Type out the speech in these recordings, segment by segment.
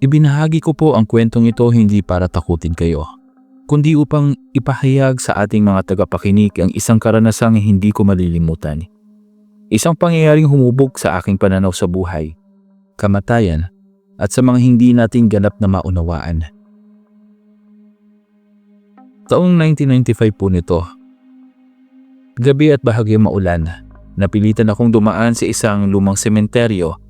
Ibinahagi ko po ang kwentong ito hindi para takutin kayo, kundi upang ipahayag sa ating mga tagapakinig ang isang karanasang hindi ko malilimutan. Isang pangyayaring humubog sa aking pananaw sa buhay, kamatayan, at sa mga hindi natin ganap na maunawaan. Taong 1995 po nito. Gabi at bahagyang maulan, napilitan akong dumaan sa isang lumang sementeryo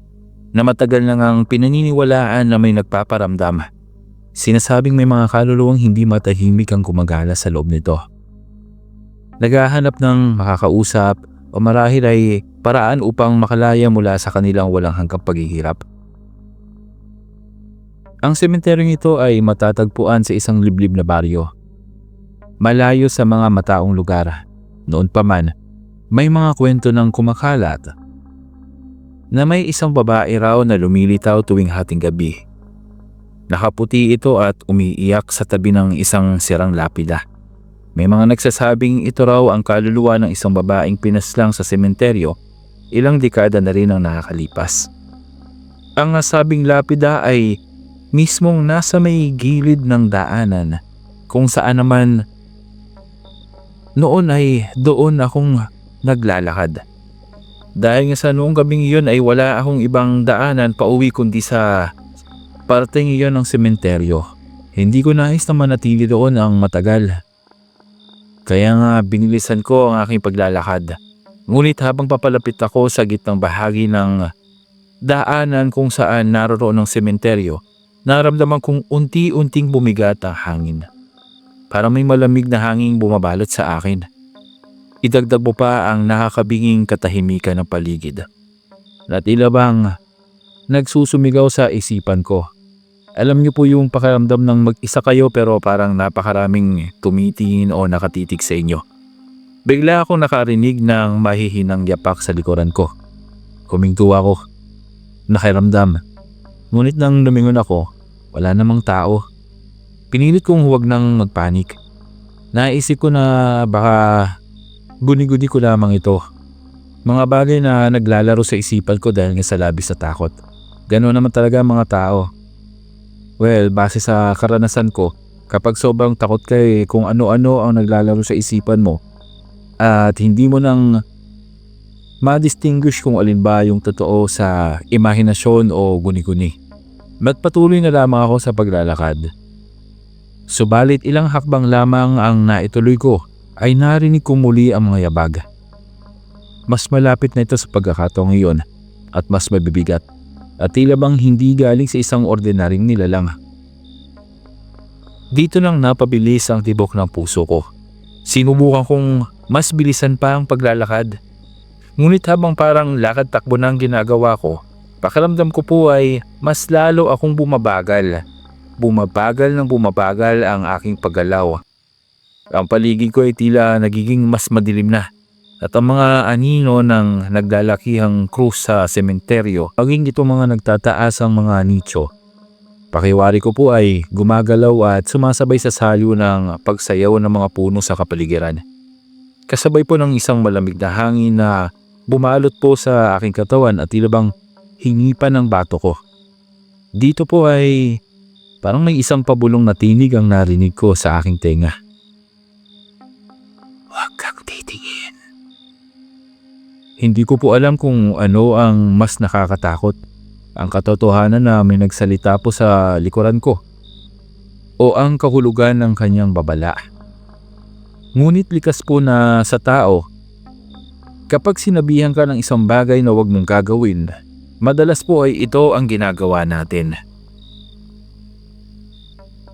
na matagal na ngang pinaniniwalaan na may nagpaparamdam. Sinasabing may mga kaluluwang hindi matahimik ang gumagala sa loob nito. Naghahanap ng makakausap o marahil ay paraan upang makalaya mula sa kanilang walang hanggang paghihirap. Ang sementeryong ito ay matatagpuan sa isang liblib na baryo, malayo sa mga mataong lugar. Noon pa man, may mga kwento ng kumakalat na may isang babae raw na lumilitaw tuwing hating gabi. Nakaputi ito at umiiyak sa tabi ng isang sirang lapida. May mga nagsasabing ito raw ang kaluluwa ng isang babaeng pinaslang sa sementeryo ilang dekada na rin ang nakakalipas. Ang nasabing lapida ay mismong nasa may gilid ng daanan kung saan naman noon ay doon akong naglalakad. Dahil nga sa noong gabing iyon ay wala akong ibang daanan pauwi kundi sa parteng iyon ng sementeryo. Hindi ko nais na manatili doon ang matagal. Kaya nga binilisan ko ang aking paglalakad. Ngunit habang papalapit ako sa gitnang bahagi ng daanan kung saan naroon ang sementeryo, naramdaman kong unti-unting bumigat ang hangin. Parang may malamig na hangin bumabalot sa akin. Idagdag mo pa ang nakakabinging katahimikan ng paligid. Na tila bang nagsusumigaw sa isipan ko. Alam niyo po yung pakiramdam ng mag-isa kayo pero parang napakaraming tumitingin o nakatitig sa inyo. Bigla akong nakarinig ng mahihinang yapak sa likuran ko. Huminto ako. Nakiramdam. Ngunit nang lumingon ako, wala namang tao. Pinilit kong huwag nang magpanik. Naisip ko na baka guni-guni ko lamang ito. Mga bagay na naglalaro sa isipan ko dahil nga sa labis na takot. Ganoon naman talaga ang mga tao. Well, base sa karanasan ko, kapag sobrang takot ka kung ano-ano ang naglalaro sa isipan mo at hindi mo nang ma-distinguish kung alin ba yung totoo sa imahinasyon o guni-guni. Magpatuloy na lamang ako sa paglalakad. Subalit ilang hakbang lamang ang naituloy ko ay narinig ko muli ang mga yabag. Mas malapit na ito sa pagkakataong iyon at mas mabibigat at tila bang hindi galing sa isang ordinaryong nilalang. Dito nang napabilis ang tibok ng puso ko. Sinubukan kong mas bilisan pa ang paglalakad. Ngunit habang parang lakad-takbo na ang ginagawa ko, pakiramdam ko po ay mas lalo akong bumabagal. Bumabagal ang aking paggalaw. Ang paligid ko ay tila nagiging mas madilim na at ang mga anino ng naglalakihang krus sa sementeryo, maging ito mga nagtataas ang mga nicho. Pakiwari ko po ay gumagalaw at sumasabay sa salyo ng pagsayaw ng mga puno sa kapaligiran. Kasabay po ng isang malamig na hangin na bumalot po sa aking katawan at tila bang hingipan ng bato ko. Dito po ay parang may isang pabulong na tinig ang narinig ko sa aking tenga. Huwag kang titingin. Hindi ko po alam kung ano ang mas nakakatakot. Ang katotohanan na may nagsalita po sa likuran ko o ang kahulugan ng kanyang babala. Ngunit likas po na sa tao, kapag sinabihan ka ng isang bagay na huwag mong gagawin, madalas po ay ito ang ginagawa natin.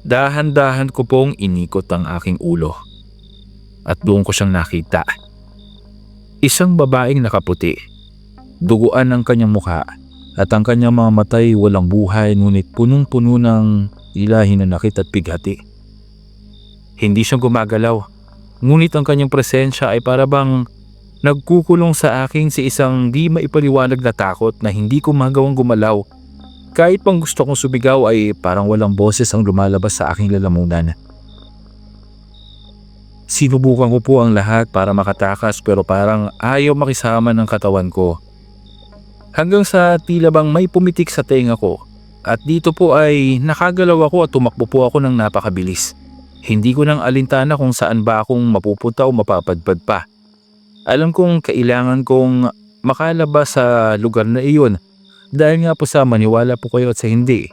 Dahan-dahan ko pong inikot ang aking ulo at doon ko siyang nakita. Isang babaeng nakaputi, duguan ang kanyang mukha at ang kanyang mga matay walang buhay ngunit punong-puno ng tila hinanakit at bighati. Hindi siya gumagalaw, ngunit ang kanyang presensya ay para bang nagkukulong sa akin sa isang di maipaliwanag na takot na hindi ko magawang gumalaw. Kahit pang gusto kong sumigaw ay parang walang boses ang lumalabas sa aking lalamunan. Sinubukan ko po ang lahat para makatakas pero parang ayaw makisama ng katawan ko. Hanggang sa tila bang may pumitik sa tenga ko At dito po ay nakagalaw ako at tumakbo po ako ng napakabilis. Hindi ko nang alintana kung saan ba akong mapupunta o mapapadpad pa. Alam kong kailangan kong makalabas sa lugar na iyon dahil nga po sa maniwala po kayo at sa hindi.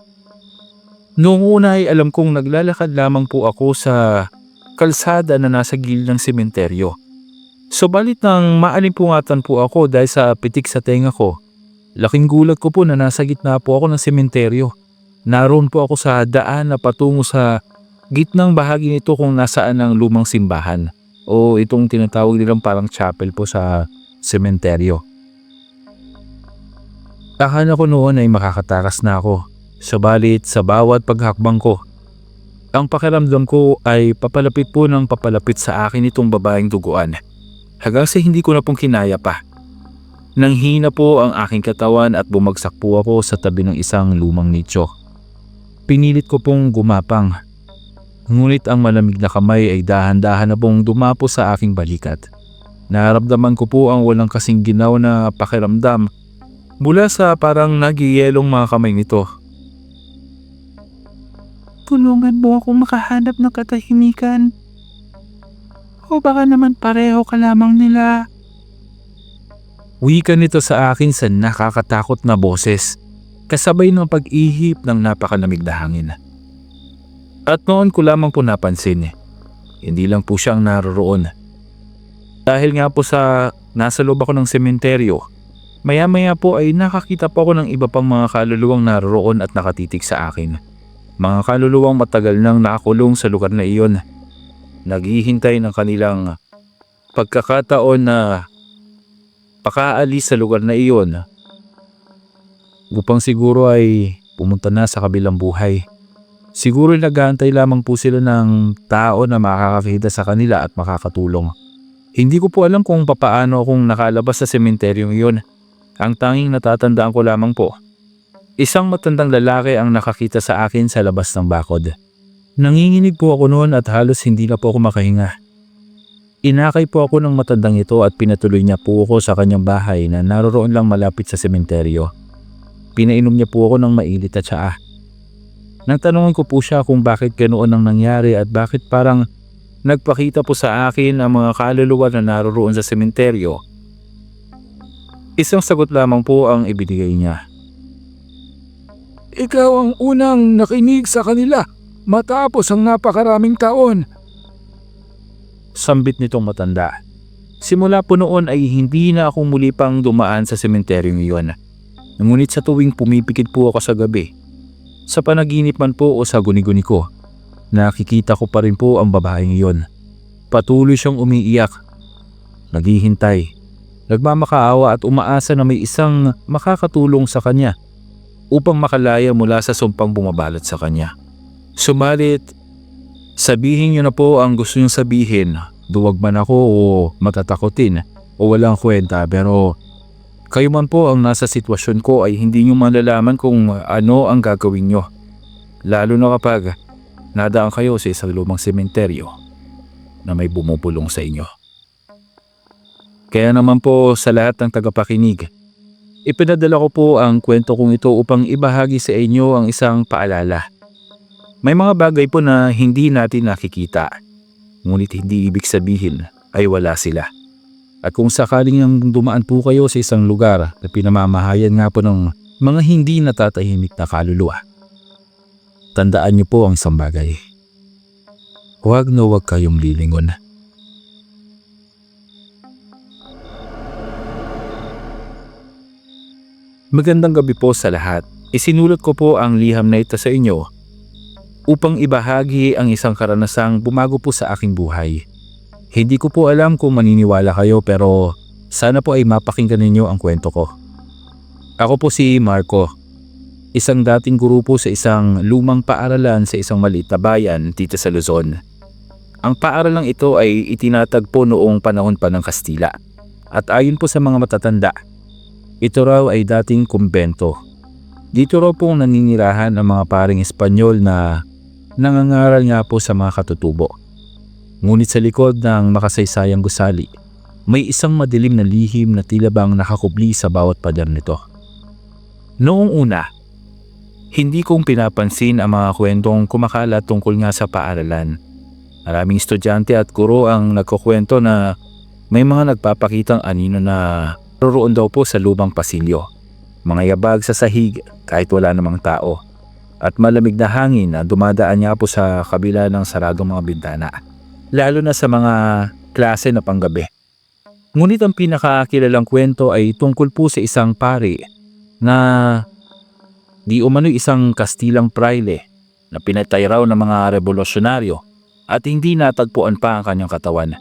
Noong una ay alam kong naglalakad lamang po ako sa kalsada na nasa gilid ng sementeryo. Subalit nang maalimpungatan po ako dahil sa pitik sa tenga ko, laking gulat ko po na nasa gitna po ako ng sementeryo. Naroon po ako sa daan na patungo sa gitnang bahagi nito kung nasaan ang lumang simbahan o itong tinatawag nilang parang chapel po sa sementeryo. Akala ko noon ay makakatakas na ako. Subalit sa bawat paghakbang ko, ang pakiramdam ko ay papalapit po ng papalapit sa akin itong babaeng duguan. Hanggang sa hindi ko na pong kinaya pa. Nanghina po ang aking katawan at bumagsak po ako sa tabi ng isang lumang nicho. Pinilit ko pong gumapang. Ngunit ang malamig na kamay ay dahan-dahan na pong dumapo sa aking balikat. Naramdaman ko po ang walang kasing ginaw na pakiramdam mula sa parang nagyayelong mga kamay nito. Tulungan mo akong makahanap ng katahimikan. O baka naman pareho ka lamang nila. Wika nito sa akin sa nakakatakot na boses, kasabay ng pag-ihip ng napakalamig na hangin. At noon ko lamang po napansin, hindi lang po siya ang naroroon. Dahil nga po sa nasa loob ako ng sementeryo, maya-maya po ay nakakita po ako ng iba pang mga kaluluwang naroroon at nakatitig sa akin. Mga kaluluwang matagal nang nakakulong sa lugar na iyon. Naghihintay ng kanilang pagkakataon na pakaalis sa lugar na iyon upang siguro ay pumunta na sa kabilang buhay. Siguro nag-aantay lamang po sila ng tao na makakakita sa kanila at makakatulong. Hindi ko po alam kung papaano akong nakalabas sa sementeryong iyon. Ang tanging natatandaan ko lamang po, isang matandang lalaki ang nakakita sa akin sa labas ng bakod. Nanginginig po ako noon at halos hindi na po ako makahinga. Inakay po ako ng matandang ito at pinatuloy niya po ako sa kanyang bahay na naroroon lang malapit sa sementeryo. Pinainom niya po ako ng mainit at tsaa. Nang tanungan ko po siya kung bakit ganoon ang nangyari at bakit parang nagpakita po sa akin ang mga kaluluwa na naroroon sa sementeryo. Isang sagot lamang po ang ibinigay niya. Ikaw ang unang nakinig sa kanila matapos ang napakaraming taon. Sambit nitong matanda. Simula po noon ay hindi na akong muli pang dumaan sa sementeryong iyon. Ngunit sa tuwing pumipikit po ako sa gabi, sa panaginip man po o sa guni-guni ko, nakikita ko pa rin po ang babaeng iyon. Patuloy siyang umiiyak, naghihintay, nagmamakaawa at umaasa na may isang makakatulong sa kanya upang makalaya mula sa sumpang bumabalot sa kanya. Subalit, sabihin niyo na po ang gusto niyong sabihin, duwag man ako o matatakotin o walang kwenta, pero kayo man po ang nasa sitwasyon ko ay hindi niyo malalaman kung ano ang gagawin niyo. Lalo na kapag nadaan kayo sa isang lumang sementeryo na may bumubulong sa inyo. Kaya naman po sa lahat ng tagapakinig, ipinadala ko po ang kwento kong ito upang ibahagi sa inyo ang isang paalala. May mga bagay po na hindi natin nakikita, ngunit hindi ibig sabihin ay wala sila. At kung sakaling ang dumaan po kayo sa isang lugar na pinamamahayan nga po ng mga hindi natatahimik na kaluluwa, tandaan niyo po ang isang bagay. Huwag na huwag kayong lilingon. Magandang gabi po sa lahat. Isinulot ko po ang liham na ito sa inyo upang ibahagi ang isang karanasang bumago po sa aking buhay. Hindi ko po alam kung maniniwala kayo pero sana po ay mapakinggan ninyo ang kwento ko. Ako po si Marco, isang dating guro po sa isang lumang paaralan sa isang maliit na bayan dito sa Luzon. Ang paaralang ito ay itinatagpo noong panahon pa ng Kastila at ayon po sa mga matatanda, ito raw ay dating kumbento. Dito raw pong naninirahan ang mga paring Espanyol na nangangaral nga po sa mga katutubo. Ngunit sa likod ng makasaysayang gusali, may isang madilim na lihim na tila bang nakakubli sa bawat pader nito. Noong una, Hindi kong pinapansin ang mga kwentong kumakalat tungkol nga sa paaralan. Maraming estudyante at guro ang nagkukwento na may mga nagpapakitang anino na roroon daw po sa lumang pasilyo. Mga yabag sa sahig kahit wala namang tao. At malamig na hangin na dumadaan niya po sa kabila ng saradong mga bintana. Lalo na sa mga klase na panggabi. Ngunit ang pinakakilalang kwento ay tungkol po sa isang pari na di umano'y isang Kastilang praile na pinatay raw ng mga revolusyonaryo at hindi natagpuan pa ang kanyang katawan.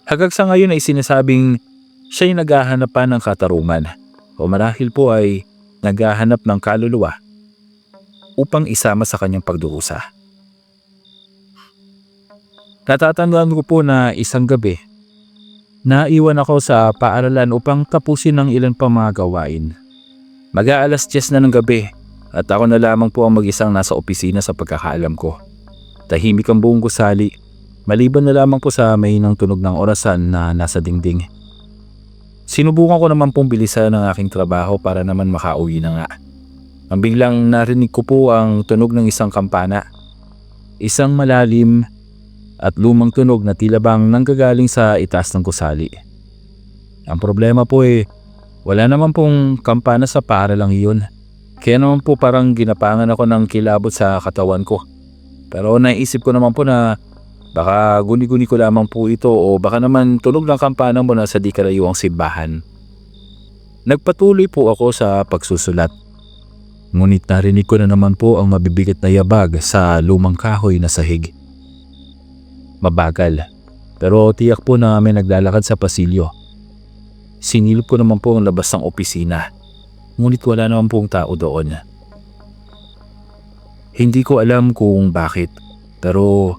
Hanggang sa ngayon ay sinasabing siya'y naghahanap pa ng katarungan o marahil po ay naghahanap ng kaluluwa upang isama sa kanyang pagdurusa. Natatandaan ko po na isang gabi, naiwan ako sa paaralan upang tapusin ang ilan pang mga gawain. Mag-aalas 10 na ng gabi at ako na lamang po ang mag-isang nasa opisina sa pagkakaalam ko. Tahimik ang buong gusali, maliban na lamang po sa mahinang tunog ng orasan na nasa dingding. Sinubukan ko naman pong bilisan ang aking trabaho para naman makauwi na nga. Ang biglang narinig ko po ang tunog ng isang kampana. Isang malalim at lumang tunog na tila bang nanggagaling sa itaas ng gusali. Ang problema po wala naman pong kampana sa paaralang iyon. Kaya naman po parang ginapangan ako ng kilabot sa katawan ko. Pero naisip ko naman po na baka guni-guni ko lamang po ito o baka naman tunog ng kampana mo na sa di karayuang simbahan. Nagpatuloy po ako sa pagsusulat. Ngunit narinig ko na naman po ang mabibigat na yabag sa lumang kahoy na sahig. Mabagal, pero tiyak po na may naglalakad sa pasilyo. Sinilip ko naman po ang labas ng opisina, ngunit wala naman pong tao doon. Hindi ko alam kung bakit, pero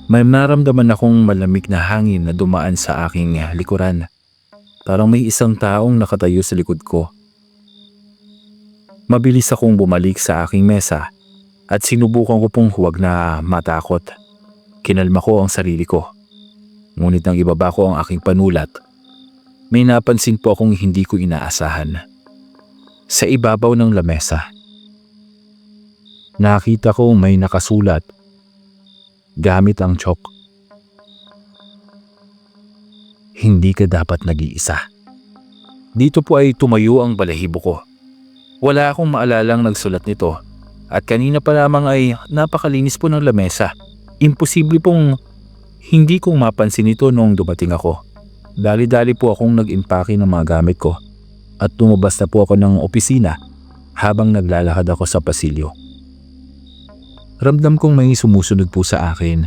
may naramdaman akong malamig na hangin na dumaan sa aking likuran. Parang may isang taong nakatayo sa likod ko. Mabilis akong bumalik sa aking mesa at sinubukan ko pong huwag na matakot. Kinalma ko ang sarili ko. Ngunit nang ibaba ko ang aking panulat, may napansin po akong hindi ko inaasahan. Sa ibabaw ng lamesa, nakita ko may nakasulat gamit ang chalk. Hindi ka dapat nag-iisa. Dito po ay tumayo ang balahibo ko. Wala akong maalalang nagsulat nito at kanina pa lamang ay napakalinis po ng lamesa. Imposible pong hindi kong mapansin ito noong dumating ako. Dali-dali po akong nag-impake ng mga gamit ko at lumabas na po ako ng opisina habang naglalakad ako sa pasilyo. Ramdam kong may sumusunod po sa akin.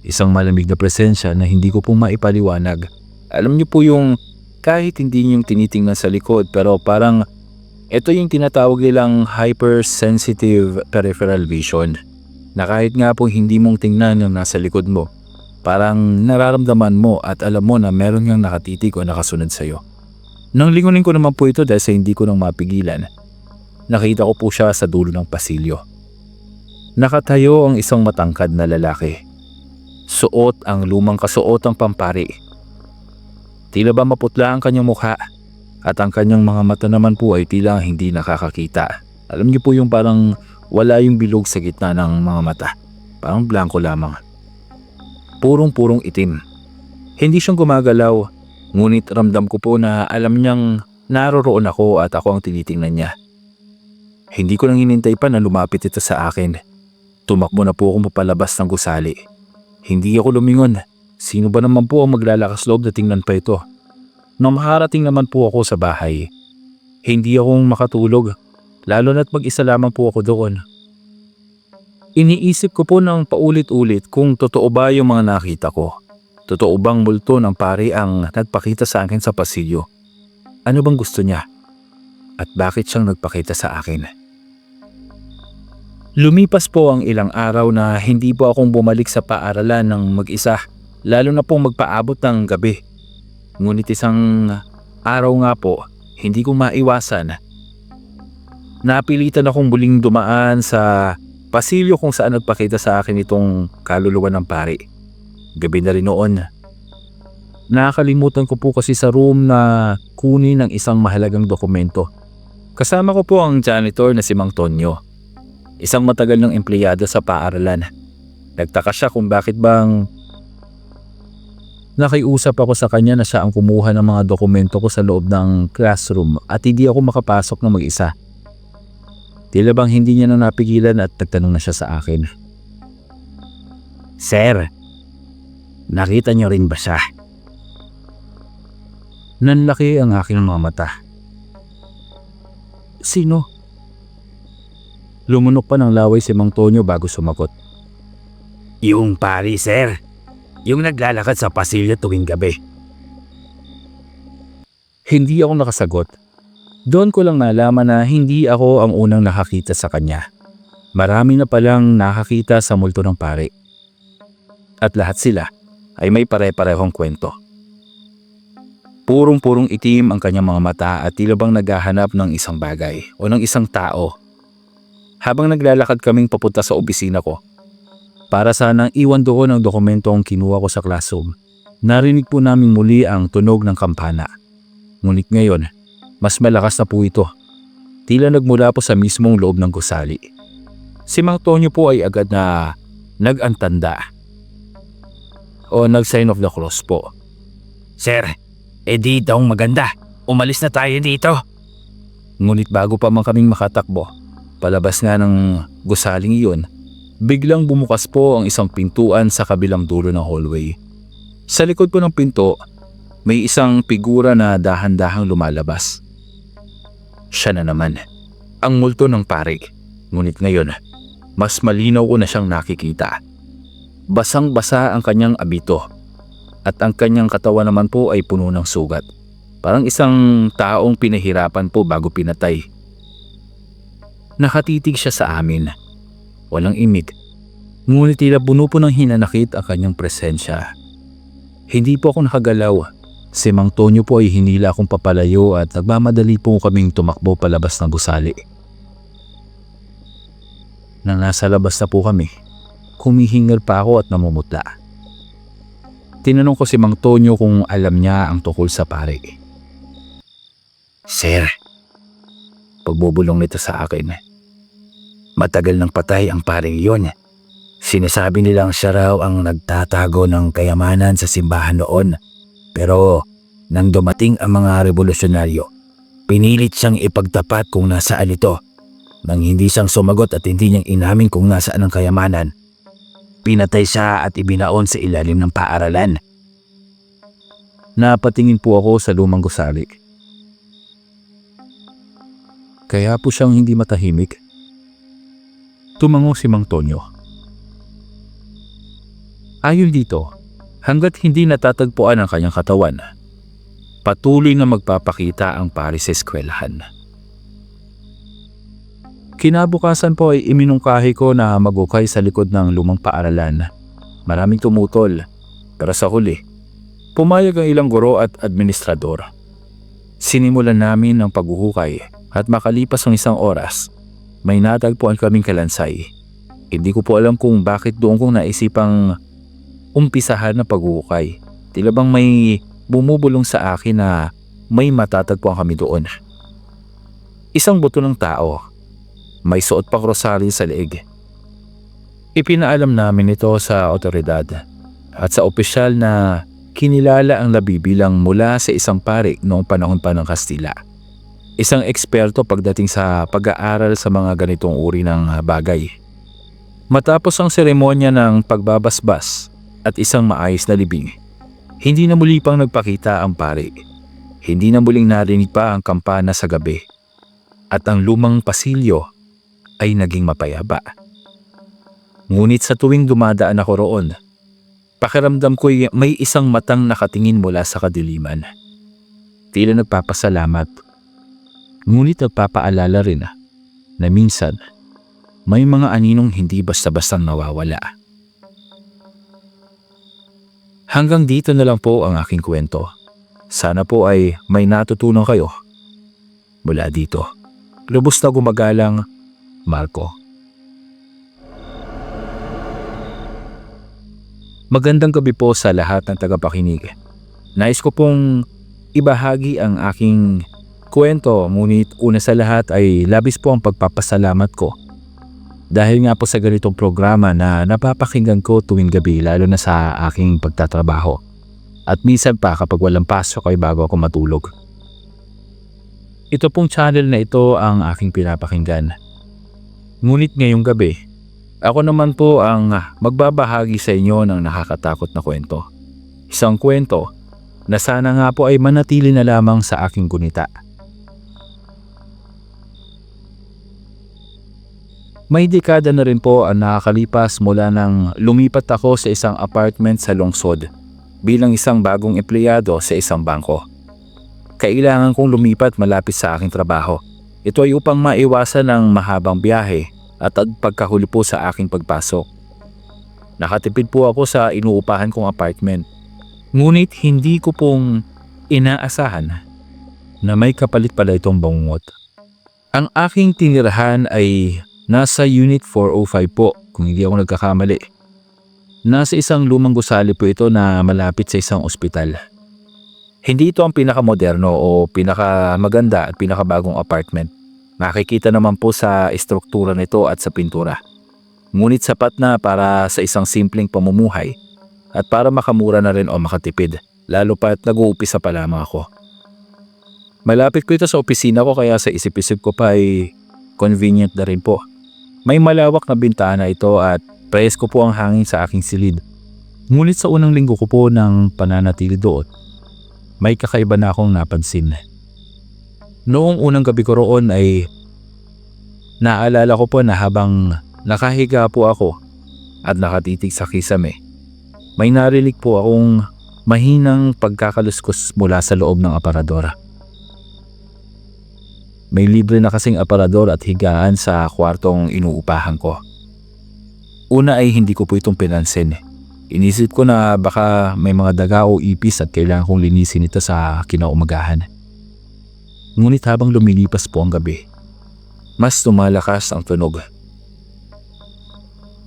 Isang malamig na presensya na hindi ko pong maipaliwanag. Alam niyo po yung kahit hindi niyong tinitingnan sa likod pero parang ito yung tinatawag nilang hypersensitive peripheral vision na kahit nga po hindi mong tingnan yung nasa likod mo, parang nararamdaman mo at alam mo na meron ngang nakatitig o nakasunod sa'yo. Nang lingunin ko naman po ito dahil sa hindi ko nang mapigilan, nakita ko po siya sa dulo ng pasilyo. Nakatayo ang isang matangkad na lalaki. Suot ang lumang kasuotang pampari. Tila ba maputla ang kanyang mukha at ang kanyang mga mata naman po ay tila hindi nakakakita. Alam niyo po yung parang wala yung bilog sa gitna ng mga mata. Parang blanco lamang. Purong-purong itim. Hindi siyang gumagalaw, ngunit ramdam ko po na alam niyang naroroon ako at ako ang tinitingnan niya. Hindi ko nang hinintay pa na lumapit ito sa akin. Tumakbo na po akong papalabas ng gusali. Hindi ako lumingon. Sino ba naman po ang maglalakas loob na tingnan pa ito? Nang makarating naman po ako sa bahay, hindi akong makatulog, lalo na't mag-isa lamang po ako doon. Iniisip ko po ng paulit-ulit kung totoo ba yung mga nakita ko. Totoo bang multo ng pari ang nagpakita sa akin sa pasilyo? Ano bang gusto niya? At bakit siyang nagpakita sa akin? Lumipas po ang ilang araw na hindi po akong bumalik sa paaralan ng mag-isa, lalo na pong magpaabot ng gabi. Ngunit isang araw nga po, hindi ko maiwasan. Napilitan akong muling dumaan sa pasilyo kung saan nagpakita sa akin itong kaluluwa ng pari. Gabi na rin noon. Nakakalimutan ko po kasi sa room na kunin ang isang mahalagang dokumento. Kasama ko po ang janitor na si Mang Tonyo. isang matagal ng empleyado sa paaralan. Nagtaka siya kung bakit bang nakiusap ako sa kanya na siya ang kumuha ng mga dokumento ko sa loob ng classroom at hindi ako makapasok na mag-isa. Tila bang hindi niya na napigilan at nagtanong na siya sa akin. Sir, nakita niyo rin ba siya? Nanlaki ang aking mga mata. Sino? Lumunok pa ng laway si Mang Tonyo bago sumagot. Yung pari, sir. Yung naglalakad sa pasilyo tuwing gabi. Hindi ako nakasagot. Doon ko lang nalaman na hindi ako ang unang nakakita sa kanya. Marami na palang nakakita sa multo ng pari. At lahat sila ay may pare-parehong kwento. Purong-purong itim ang kanyang mga mata at tila bang naghahanap ng isang bagay o ng isang tao. Habang naglalakad kaming papunta sa opisina ko, para sanang iwan doon ang dokumento ang kinuha ko sa classroom, narinig po namin muli ang tunog ng kampana. Ngunit ngayon, mas malakas na po ito. Tila nagmula po sa mismong loob ng gusali. Si Mang Tonyo po ay agad na nag-antanda o nag-sign of the cross po. Sir, di daw maganda. Umalis na tayo dito. Ngunit bago pa man kaming makatakbo, palabas nga ng gusaling iyon, biglang bumukas po ang isang pintuan sa kabilang dulo ng hallway. Sa likod po ng pinto, may isang figura na dahan-dahang lumalabas. Siya na naman, ang multo ng pari. Ngunit ngayon, mas malinaw ko na siyang nakikita. Basang-basa ang kanyang abito at ang kanyang katawan naman po ay puno ng sugat. Parang isang taong pinahirapan po bago pinatay. Nakatitig siya sa amin. Walang imik, ngunit tila puno po ng hinanakit ang kanyang presensya. Hindi po ako nakagalaw. Si Mang Tonyo po ay hinila akong papalayo at nagmamadali po kaming tumakbo palabas ng gusali. Nang nasa labas na po kami, humihingal pa ako at namumutla. Tinanong ko si Mang Tonyo kung alam niya ang tungkol sa pari. Sir, Pagbubulong nito sa akin. matagal nang patay ang paring iyon. Sinasabi nilang siya raw ang nagtatago ng kayamanan sa simbahan noon. Pero nang dumating ang mga revolusyonaryo, pinilit siyang ipagtapat kung nasaan ito. Nang hindi siyang sumagot at hindi niyang inamin kung nasaan ang kayamanan, pinatay siya at ibinaon sa ilalim ng paaralan. Napatingin po ako sa lumang gusali. Kaya po siyang hindi matahimik. Tumango si Mang Tonyo. Ayon dito, hanggat hindi natatagpuan ang kanyang katawan, patuloy na magpapakita ang pari sa eskwelahan. Kinabukasan po ay iminungkahi ko na magukay sa likod ng lumang paaralan. Maraming tumutol, pero sa huli, pumayag ang ilang guro at administrador. Sinimulan namin ang paghuhukay at makalipas ng isang oras, may natagpuan kaming kalansay. Hindi ko po alam kung bakit doon kong naisipang umpisahan na paghuhukay. Tila bang may bumubulong sa akin na may matatagpuan kami doon. Isang buto ng tao. May suot pa rosaryo sa leeg. Ipinaalam namin ito sa otoridad at sa opisyal na kinilala ang labi bilang mula sa isang pari noong panahon pa ng Kastila. Isang eksperto pagdating sa pag-aaral sa mga ganitong uri ng bagay. Matapos ang seremonya ng pagbabasbas at isang maayos na libing, hindi na muli pang nagpakita ang pari. Hindi na muling narinig pa ang kampana sa gabi. At ang lumang pasilyo ay naging mapayapa. Ngunit sa tuwing dumadaan ako roon, pakiramdam ko'y may isang matang nakatingin mula sa kadiliman. Tila nagpapasalamat. Ngunit nagpapaalala rin na minsan may mga aninong hindi basta-bastang nawawala. Hanggang dito na lang po ang aking kwento. Sana po ay may natutunan kayo. Mula dito, lubos na gumagalang Marco. Magandang gabi po sa lahat ng tagapakinig. Nais ko pong ibahagi ang aking kwento, ngunit una sa lahat ay labis po ang pagpapasalamat ko Dahil nga po sa ganitong programa na napapakinggan ko tuwing gabi lalo na sa aking pagtatrabaho. At minsan pa kapag walang pasok ay bago ako matulog. Ito pong channel na ito ang aking pinapakinggan. Ngunit ngayong gabi, ako naman po ang magbabahagi sa inyo ng nakakatakot na kwento. Isang kwento na sana nga po ay manatili na lamang sa aking gunita. May dekada na rin po ang nakakalipas mula nang lumipat ako sa isang apartment sa lungsod bilang isang bagong empleyado sa isang bangko. Kailangan kong lumipat malapit sa aking trabaho. Ito ay upang maiwasan ng mahabang biyahe at pagkahuli po sa aking pagpasok. Nakatipid po ako sa inuupahan kong apartment. Ngunit hindi ko pong inaasahan na may kapalit pala itong bangungot. Ang aking tinirahan ay nasa Unit 405 po, kung hindi ako nagkakamali. Nasa isang lumang gusali po ito na malapit sa isang ospital. Hindi ito ang pinakamoderno o pinakamaganda at pinakabagong apartment. Makikita naman po sa estruktura nito at sa pintura. Ngunit sapat na para sa isang simpleng pamumuhay at para makamura na rin o makatipid, lalo pa't nag-uumpisa pa lamang ako. Malapit ko ito sa opisina ko kaya sa isip-isip ko pa ay convenient na rin po. May malawak na bintana ito at presko po ang hangin sa aking silid. Ngunit sa unang linggo ko po ng pananatili doon, may kakaiba na akong napansin. Noong unang gabi ko roon ay naalala ko po na habang nakahiga po ako at nakatitig sa kisame, may narinig po akong mahinang pagkakaluskos mula sa loob ng aparador. May libre na kasing aparador at higaan sa kwartong inuupahan ko. Una ay hindi ko po itong pinansin. Inisip ko na baka may mga daga o ipis at kailangan kong linisin ito sa kinaumagahan. Ngunit habang lumilipas po ang gabi, mas tumalakas ang tunog.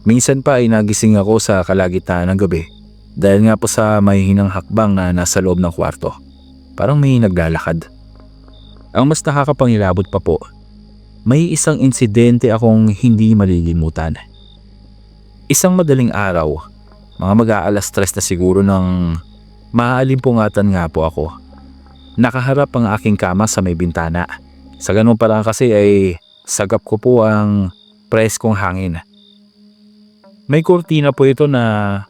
Minsan pa ay nagising ako sa kalagitnaan ng gabi dahil nga po sa mahihinang hakbang na nasa loob ng kwarto. Parang may naglalakad. Ang mas nakakapangilabot pa po, may isang insidente akong hindi malilimutan. Isang madaling araw, mga mag-aalas 3 na siguro nang maalimpungatan nga po ako. Nakaharap ang aking kama sa may bintana. Sa ganun parang kasi ay sagap ko po ang preskong hangin. May kurtina po ito na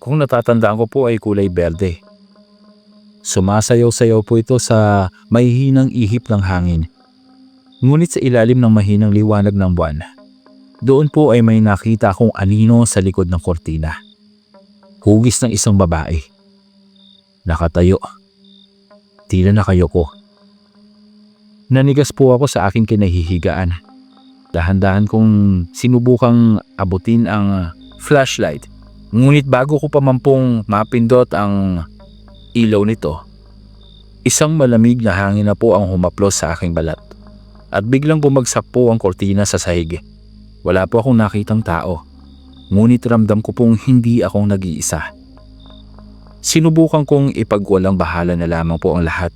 kung natatandaan ko po ay kulay berde. Sumasayaw-sayaw po ito sa mahihinang ihip ng hangin. Ngunit sa ilalim ng mahinang liwanag ng buwan, doon po ay may nakita akong anino sa likod ng kortina. Hugis ng isang babae. Nakatayo. Tila nakayoko. Nanigas po ako sa aking kinahihigaan. Dahan-dahan kong sinubukang abutin ang flashlight. Ngunit bago ko pa man pong mapindot ang ilaw nito, isang malamig na hangin na po ang humaplos sa aking balat. At biglang bumagsak po ang kortina sa sahig. Wala po akong nakitang tao. Ngunit ramdam ko pong hindi akong nag-iisa. Sinubukan kong ipagwalang bahala na lamang po ang lahat.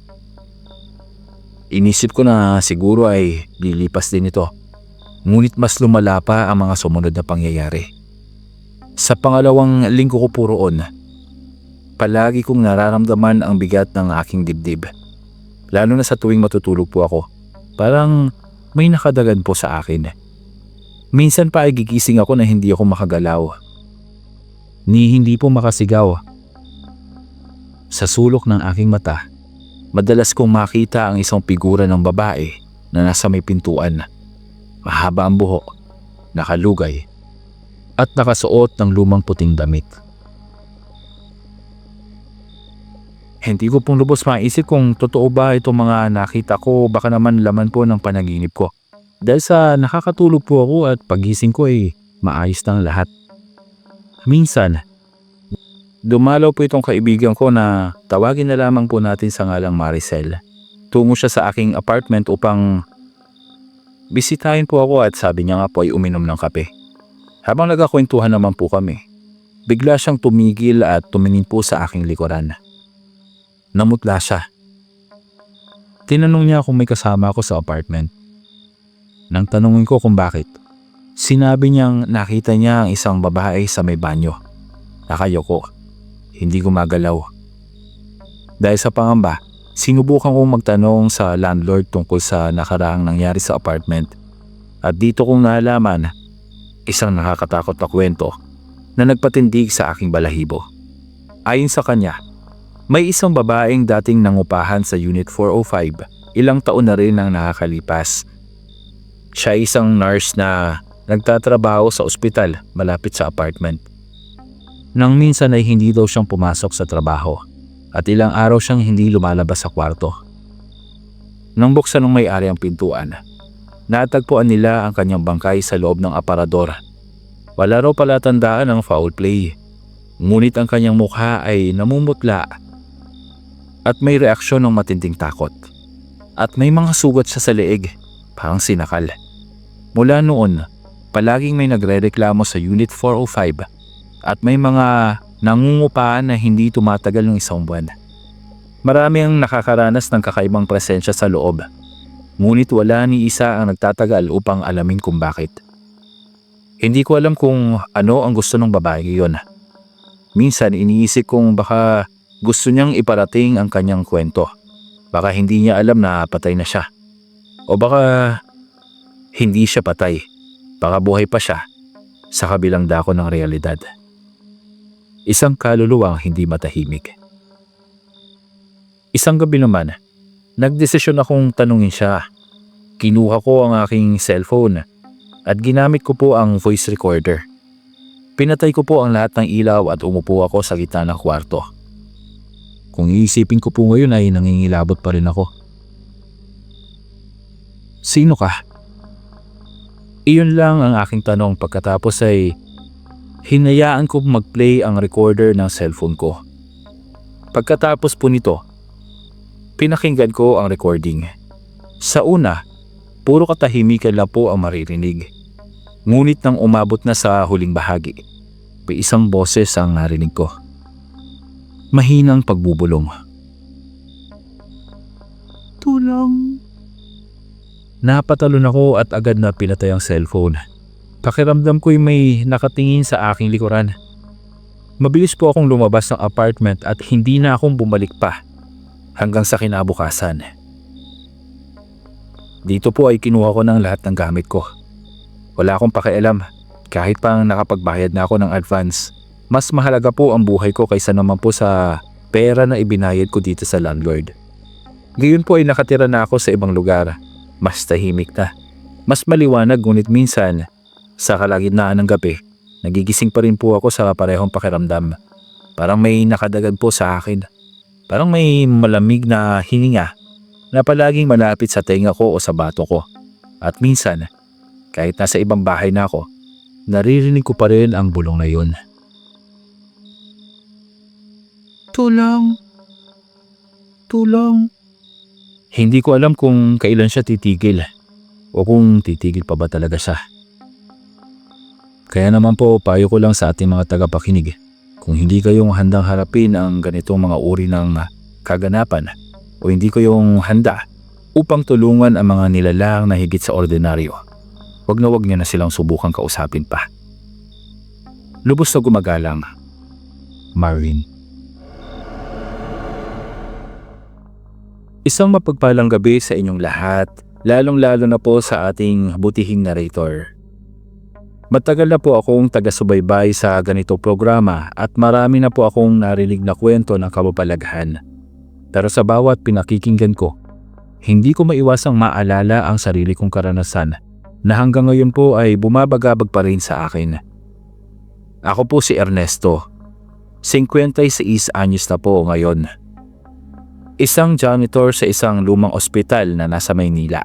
Inisip ko na siguro ay lilipas din ito. Ngunit mas lumala pa ang mga sumunod na pangyayari. Sa pangalawang linggo ko po roon, palagi kong nararamdaman ang bigat ng aking dibdib. Lalo na sa tuwing matutulog po ako. Parang may nakadagan po sa akin. Minsan pa ay gigising ako na hindi ako makagalaw. Ni hindi po makasigaw. Sa sulok ng aking mata, madalas kong makita ang isang figura ng babae na nasa may pintuan. Mahaba ang buhok, nakalugay, at nakasuot ng lumang puting damit. Hindi ko pong lubos maisip kung totoo ba itong mga nakita ko, baka naman laman po ng panaginip ko. Dahil sa nakakatulog po ako at pagising ko ay maayos ng lahat. Minsan, dumalaw po itong kaibigan ko na tawagin na lamang po natin sa ngalang Maricel. Tungo siya sa aking apartment upang bisitahin po ako at sabi niya nga po ay uminom ng kape. Habang nagkakwentuhan naman po kami, bigla siyang tumigil at tumingin po sa aking likuran. Namutla siya. Tinanong niya kung may kasama ako sa apartment. Nang tanungin ko kung bakit, Sinabi niyang nakita niya ang isang babae sa may banyo. Nakayoko. Hindi gumagalaw. Dahil sa pangamba, sinubukan kong magtanong sa landlord tungkol sa nakaraang nangyari sa apartment. At dito kong nalaman isang nakakatakot na kwento na nagpatindig sa aking balahibo. Ayon sa kanya, may isang babaeng dating nangupahan sa Unit 405. Ilang taon na rin ang nakakalipas. Siya ay isang nurse na nagtatrabaho sa ospital malapit sa apartment. Nang minsan ay hindi daw siyang pumasok sa trabaho at ilang araw siyang hindi lumalabas sa kwarto. Nang buksan ng may-ari ang pintuan, natagpuan nila ang kanyang bangkay sa loob ng aparador. Wala raw palatandaan ng foul play, ngunit ang kanyang mukha ay namumutla at may reaksyon ng matinding takot. At may mga sugat siya sa leeg, parang sinakal. Mula noon, palaging may nagrereklamo sa Unit 405 at may mga nangungupaan na hindi tumatagal ng isang buwan. Marami ang nakakaranas ng kakaibang presensya sa loob, ngunit wala ni isa ang nagtatagal upang alamin kung bakit. Hindi ko alam kung ano ang gusto ng babae iyon. Minsan iniisip kong baka gusto niyang iparating ang kanyang kwento. Baka hindi niya alam na patay na siya. O baka hindi siya patay. Baka buhay pa siya sa kabilang dako ng realidad. Isang kaluluwang hindi matahimik. Isang gabi naman, nagdesisyon akong tanungin siya. Kinuha ko ang aking cellphone at ginamit ko po ang voice recorder. Pinatay ko po ang lahat ng ilaw at umupo ako sa gitna ng kwarto. Kung iisipin ko po ngayon ay nangingilabot pa rin ako. Sino ka? Iyon lang ang aking tanong pagkatapos ay hinayaan ko mag-play ang recorder ng cellphone ko. Pagkatapos po nito, pinakinggan ko ang recording. Sa una, puro katahimikan lang po ang maririnig. Ngunit nang umabot na sa huling bahagi, may isang boses ang narinig ko. Mahinang pagbubulong. Tulong. Napatalon ako at agad na pinatay ang cellphone. Pakiramdam ko'y may nakatingin sa aking likuran. Mabilis po akong lumabas ng apartment at hindi na akong bumalik pa hanggang sa kinabukasan. Dito po ay kinuha ko ng lahat ng gamit ko. Wala akong pakialam kahit pang nakapagbayad na ako ng advance. Mas mahalaga po ang buhay ko kaysa naman po sa pera na ibinayad ko dito sa landlord. Ngayon po ay nakatira na ako sa ibang lugar. Mas tahimik na. Mas maliwanag ngunit minsan, sa kalagitnaan ng gabi, nagigising pa rin po ako sa parehong pakiramdam. Parang may nakadagan po sa akin. Parang may malamig na hininga na palaging malapit sa tenga ko o sa bato ko. At minsan, kahit nasa ibang bahay na ako, naririnig ko pa rin ang bulong na yun. Tulong. Tulong. Hindi ko alam kung kailan siya titigil o kung titigil pa ba talaga siya. Kaya naman po payo ko lang sa ating mga tagapakinig, kung hindi kayong handang harapin ang ganitong mga uri ng kaganapan o hindi kayong handa upang tulungan ang mga nilalang na higit sa ordinaryo, wag niyo na silang subukang kausapin pa. Lubos na gumagalang, Marvin. Isang mapagpalang gabi sa inyong lahat, lalong-lalo na po sa ating butihing narrator. Matagal na po akong taga-subaybay sa ganito programa at marami na po akong narinig na kwento ng kababalaghan. Pero sa bawat pinakikinggan ko, hindi ko maiwasang maalala ang sarili kong karanasan na hanggang ngayon po ay bumabagabag pa rin sa akin. Ako po si Ernesto, 56 anyos na po ngayon. Isang janitor sa isang lumang ospital na nasa Maynila.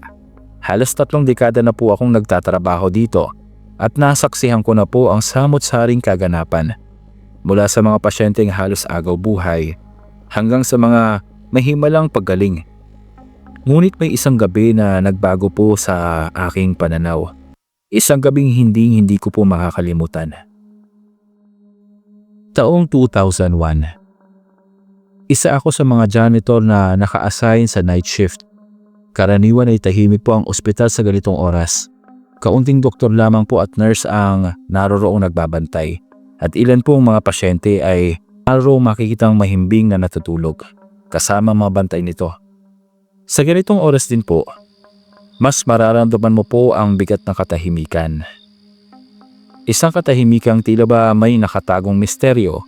Halos 3 dekada na po akong nagtatrabaho dito at nasaksihan ko na po ang samot-saring kaganapan. Mula sa mga pasyenteng halos agaw buhay hanggang sa mga mahimalang paggaling. Ngunit may isang gabi na nagbago po sa aking pananaw. Isang gabing hindi ko po makakalimutan. Taong 2001. Isa ako sa mga janitor na naka-assign sa night shift. Karaniwan ay tahimik po ang ospital sa ganitong oras. Kaunting doktor lamang po at nurse ang naroroong nagbabantay at ilan pong mga pasyente ay naroroong makikitang mahimbing na natutulog kasama mga bantay nito. Sa ganitong oras din po, mas mararamdaman mo po ang bigat ng katahimikan. Isang katahimikang tila ba may nakatagong misteryo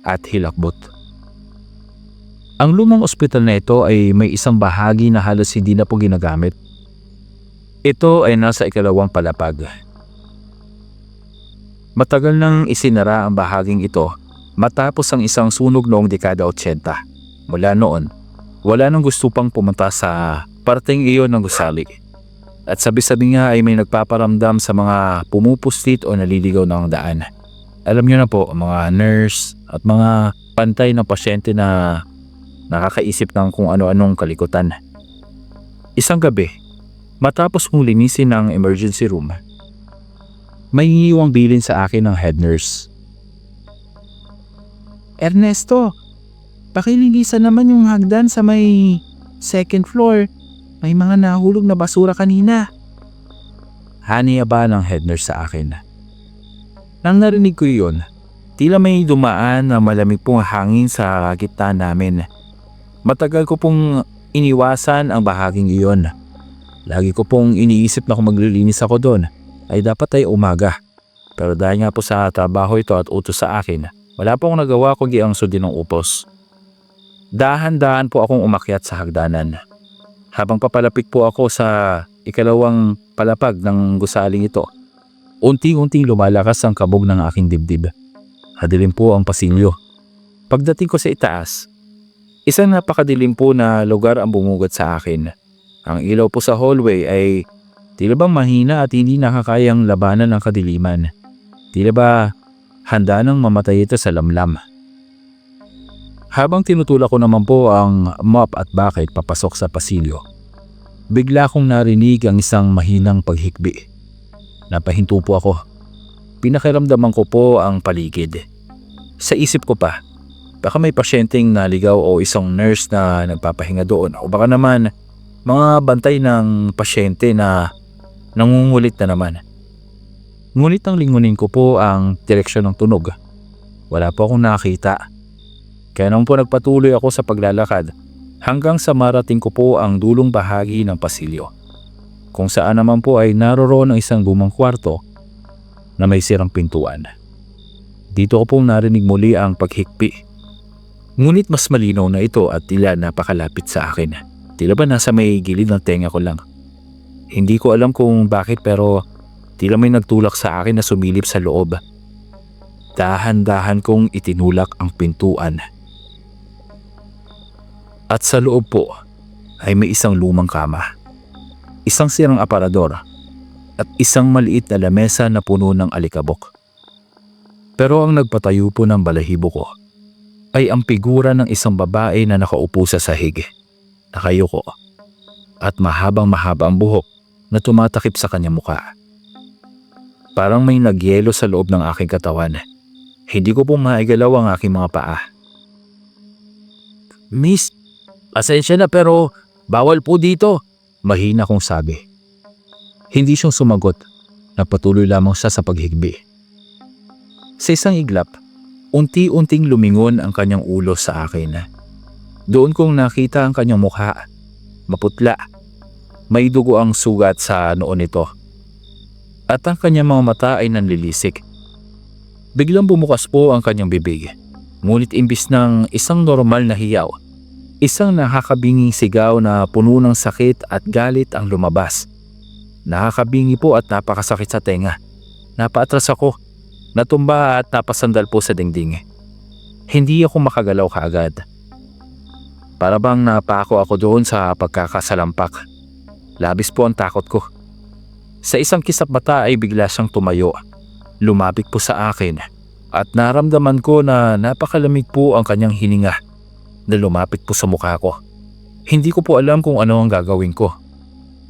at hilakbot. Ang lumang ospital na ito ay may isang bahagi na halos hindi na po ginagamit. Ito ay nasa ikalawang palapag. Matagal nang isinara ang bahaging ito matapos ang isang sunog noong dekada 80. Mula noon, wala nang gusto pang pumunta sa parteng iyon ng gusali. At sabi-sabi nga ay may nagpaparamdam sa mga pumupuslit o naliligaw ng daan. Alam niyo na po, mga nurse at mga pantay ng pasyente na nakakaisip ng kung ano-anong kalikutan. Isang gabi, matapos kong linisin ang emergency room, may iniwang bilin sa akin ng head nurse. Ernesto, pakilinisan naman yung hagdan sa may second floor. May mga nahulog na basura kanina. Haniya ba ng head nurse sa akin? Nang narinig ko yun, tila may dumaan na malamig pong hangin sa gitna namin. Matagal ko pong iniwasan ang bahaging iyon. Lagi ko pong iniisip na kung maglilinis ako doon ay dapat ay umaga. Pero dahil nga po sa trabaho ito at utos sa akin, wala po akong nagawa kundi ang sundin ng upos. Dahan-dahan po akong umakyat sa hagdanan. Habang papalapit po ako sa ikalawang palapag ng gusaling ito, unti-unting lumalakas ang kabog ng aking dibdib. Hadilim po ang pasilyo. Pagdating ko sa itaas, isang napakadilim po na lugar ang bumugat sa akin. Ang ilaw po sa hallway ay tila bang mahina at hindi nakakayang labanan ng kadiliman. Tila ba handa nang mamatay ito sa lamlam. Habang tinutulak ko naman po ang mop at bucket papasok sa pasilyo, bigla kong narinig ang isang mahinang paghikbi. Napahinto po ako. Pinakiramdaman ko po ang paligid. Sa isip ko pa, baka may pasyenteng naligaw o isang nurse na nagpapahinga doon o baka naman mga bantay ng pasyente na nangungulit na naman. Ngunit ang lingunin ko po ang direksyon ng tunog. Wala po akong nakita. Kaya naman po nagpatuloy ako sa paglalakad hanggang sa marating ko po ang dulong bahagi ng pasilyo. Kung saan naman po ay naroroon ang isang lumang kwarto na may sirang pintuan. Dito ko pong narinig muli ang paghikpi. Ngunit mas malinaw na ito at tila napakalapit sa akin. Tila ba nasa may gilid ng tenga ko lang. Hindi ko alam kung bakit pero tila may nagtulak sa akin na sumilip sa loob. Dahan-dahan kong itinulak ang pintuan. At sa loob po ay may isang lumang kama, isang sirang aparador at isang maliit na lamesa na puno ng alikabok. Pero ang nagpatayo po ng balahibo ko ay ang figura ng isang babae na nakaupo sa sahig. Nakayuko at mahabang-mahaba ang buhok na tumatakip sa kanyang mukha. Parang may nagyelo sa loob ng aking katawan. Hindi ko po maigalaw ang aking mga paa. Miss, pasensya na pero bawal po dito. Mahina kong sabi. Hindi siyang sumagot. Nagpatuloy lamang siya sa paghigbi. Sa isang iglap, unti-unting lumingon ang kanyang ulo sa akin. Doon kong nakita ang kanyang mukha. Maputla. May dugo ang sugat sa noo nito. At ang kanyang mga mata ay nanlilisik. Biglang bumukas po ang kanyang bibig. Ngunit imbis ng isang normal na hiyaw, isang nakakabinging sigaw na puno ng sakit at galit ang lumabas. Nakakabingi po at napakasakit sa tenga. Napaatras ako. Natumba at napasandal po sa dingding. Hindi ako makagalaw kaagad. Para bang napako ako doon sa pagkakasalampak. Labis po ang takot ko. Sa isang kisap mata ay bigla siyang tumayo. Lumapit po sa akin at naramdaman ko na napakalamig po ang kanyang hininga na lumapit po sa mukha ko. Hindi ko po alam kung ano ang gagawin ko.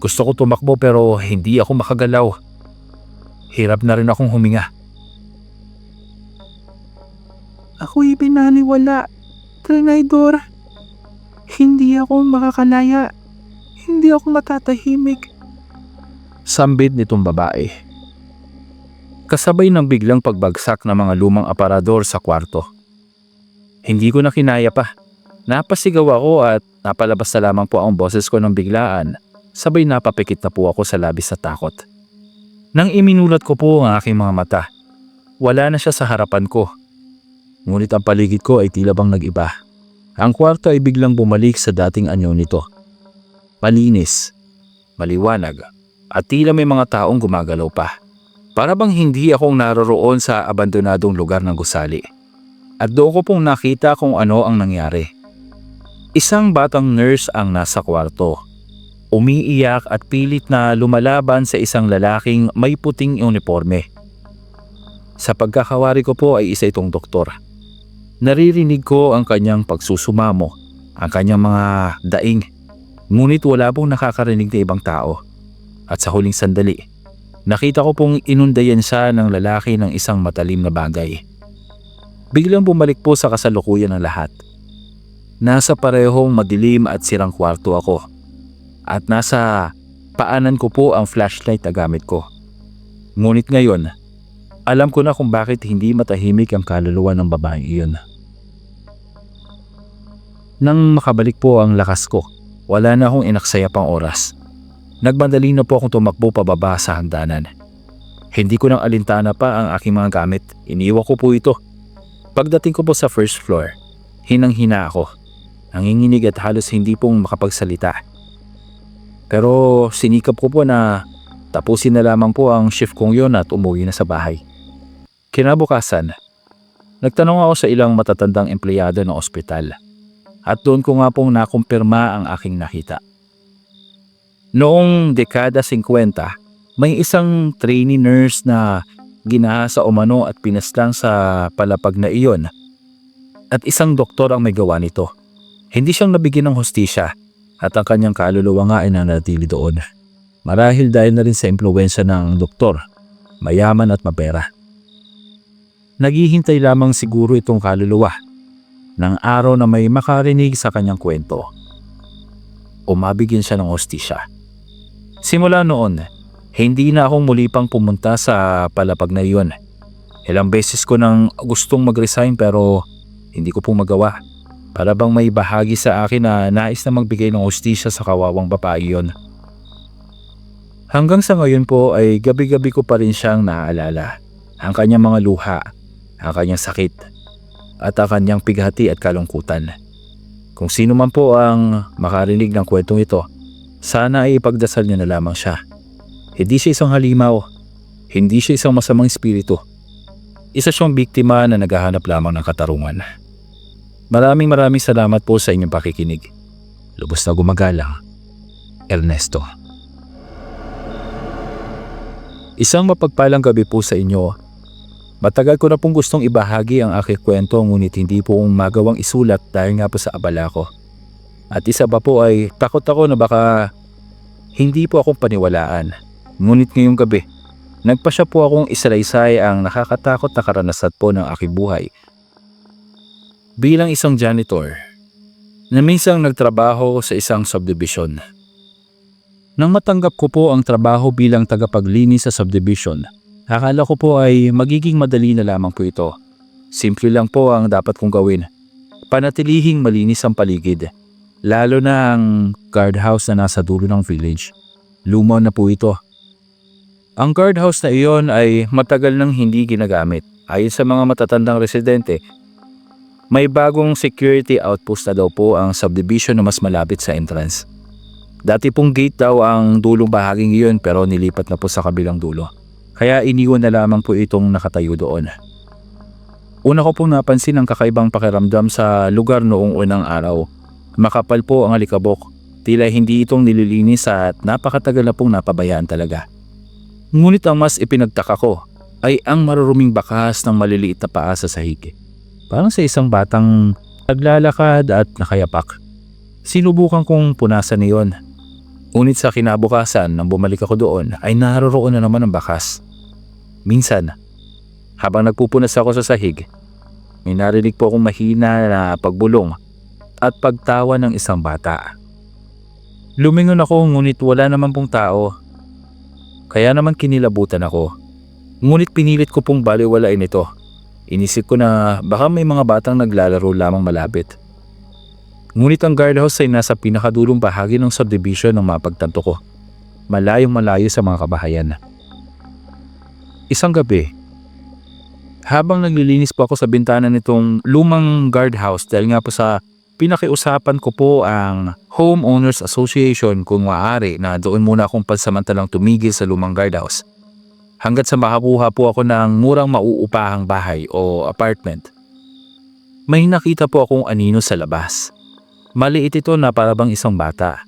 Gusto ko tumakbo pero hindi ako makagalaw. Hirap na rin akong huminga. Ako'y pinaniwala, Trinidor. Hindi ako makakalaya. Hindi ako matatahimik. Sambit nitong babae. Kasabay ng biglang pagbagsak ng mga lumang aparador sa kwarto. Hindi ko na kinaya pa. Napasigaw ako at napalabas na lamang po ang boses ko ng biglaan. Sabay napapikit na po ako sa labis na takot. Nang iminulat ko po ang aking mga mata, wala na siya sa harapan ko. Ngunit ang paligid ko ay tila bang nag-iba. Ang kwarto ay biglang bumalik sa dating anyo nito. Malinis, maliwanag, at tila may mga taong gumagalaw pa. Para bang hindi akong naroroon sa abandonadong lugar ng gusali. At doon ko pong nakita kung ano ang nangyari. Isang batang nurse ang nasa kwarto. Umiiyak at pilit na lumalaban sa isang lalaking may puting uniforme. Sa pagkakawari ko po ay isa itong doktor. Naririnig ko ang kanyang pagsusumamo, ang kanyang mga daing. Ngunit wala pong nakakarinig na ibang tao. At sa huling sandali, nakita ko pong inundayan siya ng lalaki ng isang matalim na bagay. Biglang bumalik po sa kasalukuyan ng lahat. Nasa parehong madilim at sirang kwarto ako. At nasa paanan ko po ang flashlight na gamit ko. Ngunit ngayon, alam ko na kung bakit hindi matahimik ang kaluluwa ng babaeng iyon. Nang makabalik po ang lakas ko, wala na akong inaksaya pang oras. Nagmadali na po akong tumakbo pababa sa hagdanan. Hindi ko nang alintana pa ang aking mga gamit. Iniwan ko po ito. Pagdating ko po sa first floor, hinang-hina ako. Nanginginig at halos hindi pong makapagsalita. Pero sinikap ko po na tapusin na lamang po ang shift kong yon at umuwi na sa bahay. Kinabukasan, nagtanong ako sa ilang matatandang empleyado ng ospital. At doon ko nga pong nakumpirma ang aking nakita. Noong dekada 50, may isang trainee nurse na ginahasa umano at pinaslang sa palapag na iyon. At isang doktor ang may gawa nito. Hindi siyang nabigyan ng hustisya at ang kanyang kaluluwa nga ay nanatili doon. Marahil dahil na rin sa impluwensya ng doktor, mayaman at mapera. Naghihintay lamang siguro itong kaluluwa ng araw na may makarinig sa kanyang kwento. O mabigyan siya ng hustisya. Simula noon, hindi na akong muli pang pumunta sa palapag na iyon. Ilang beses ko nang gustong mag-resign pero hindi ko po magawa. Para bang may bahagi sa akin na nais na magbigay ng hustisya sa kawawang babae iyon. Hanggang sa ngayon po ay gabi-gabi ko pa rin siyang naaalala. Ang kanyang mga luha, ang kanyang sakit, at ang kanyang pighati at kalungkutan. Kung sino man po ang makarinig ng kwentong ito, sana ay ipagdasal niya na lamang siya. Hindi siya isang halimaw, hindi siya isang masamang espiritu. Isa siyang biktima na naghahanap lamang ng katarungan. Maraming salamat po sa inyong pakikinig. Lubos na gumagalang, Ernesto. Isang mapagpalang gabi po sa inyo. Matagal ko na pong gustong ibahagi ang aking kwento ngunit hindi po magawang isulat dahil nga po sa abala ko. At isa pa po ay takot ako na baka hindi po akong paniwalaan. Ngunit ngayong gabi, nagpasya po akong isalaysay ang nakakatakot na karanasan po ng aking buhay. Bilang isang janitor, na minsang nagtrabaho sa isang subdivision. Nang matanggap ko po ang trabaho bilang tagapaglinis sa subdivision, akala ko po ay magiging madali na lamang po ito. Simple lang po ang dapat kong gawin. Panatilihing malinis ang paligid. Lalo na ang guardhouse na nasa dulo ng village. Luma na po ito. Ang guardhouse na iyon ay matagal nang hindi ginagamit. Ayon sa mga matatandang residente, may bagong security outpost na daw po ang subdivision na mas malapit sa entrance. Dati pong gate daw ang dulong bahaging iyon pero nilipat na po sa kabilang dulo. Kaya iniwan na lamang po itong nakatayo doon. Una ko pong napansin ang kakaibang pakiramdam sa lugar noong unang araw. Makapal po ang alikabok. Tila hindi itong nililinis at napakatagal na pong napabayaan talaga. Ngunit ang mas ipinagtaka ko ay ang maruruming bakas ng maliliit na paa sa sahig. Parang sa isang batang naglalakad at nakayapak. Sinubukan kong punasan niyon. Ngunit sa kinabukasan nang bumalik ako doon ay naroroon na naman ang bakas. Minsan, habang nagpupunas ako sa sahig, may narinig po akong mahina na pagbulong at pagtawa ng isang bata. Lumingon ako ngunit wala naman pong tao. Kaya naman kinilabutan ako. Ngunit pinilit ko pong baliwalain ito. Inisip ko na baka may mga batang naglalaro lamang malapit. Ngunit ang guardhouse ay nasa pinakadulong bahagi ng subdivision ng mapagtanto ko. Malayong malayo sa mga kabahayan. Isang gabi, habang naglilinis po ako sa bintana nitong lumang guardhouse dahil nga po sa pinakiusapan ko po ang Homeowners Association kung maaari na doon muna akong pansamantalang tumigil sa lumang guardhouse hanggat sa makakuha po ako ng murang mauupahang bahay o apartment. May nakita po akong anino sa labas. Maliit ito na parabang isang bata.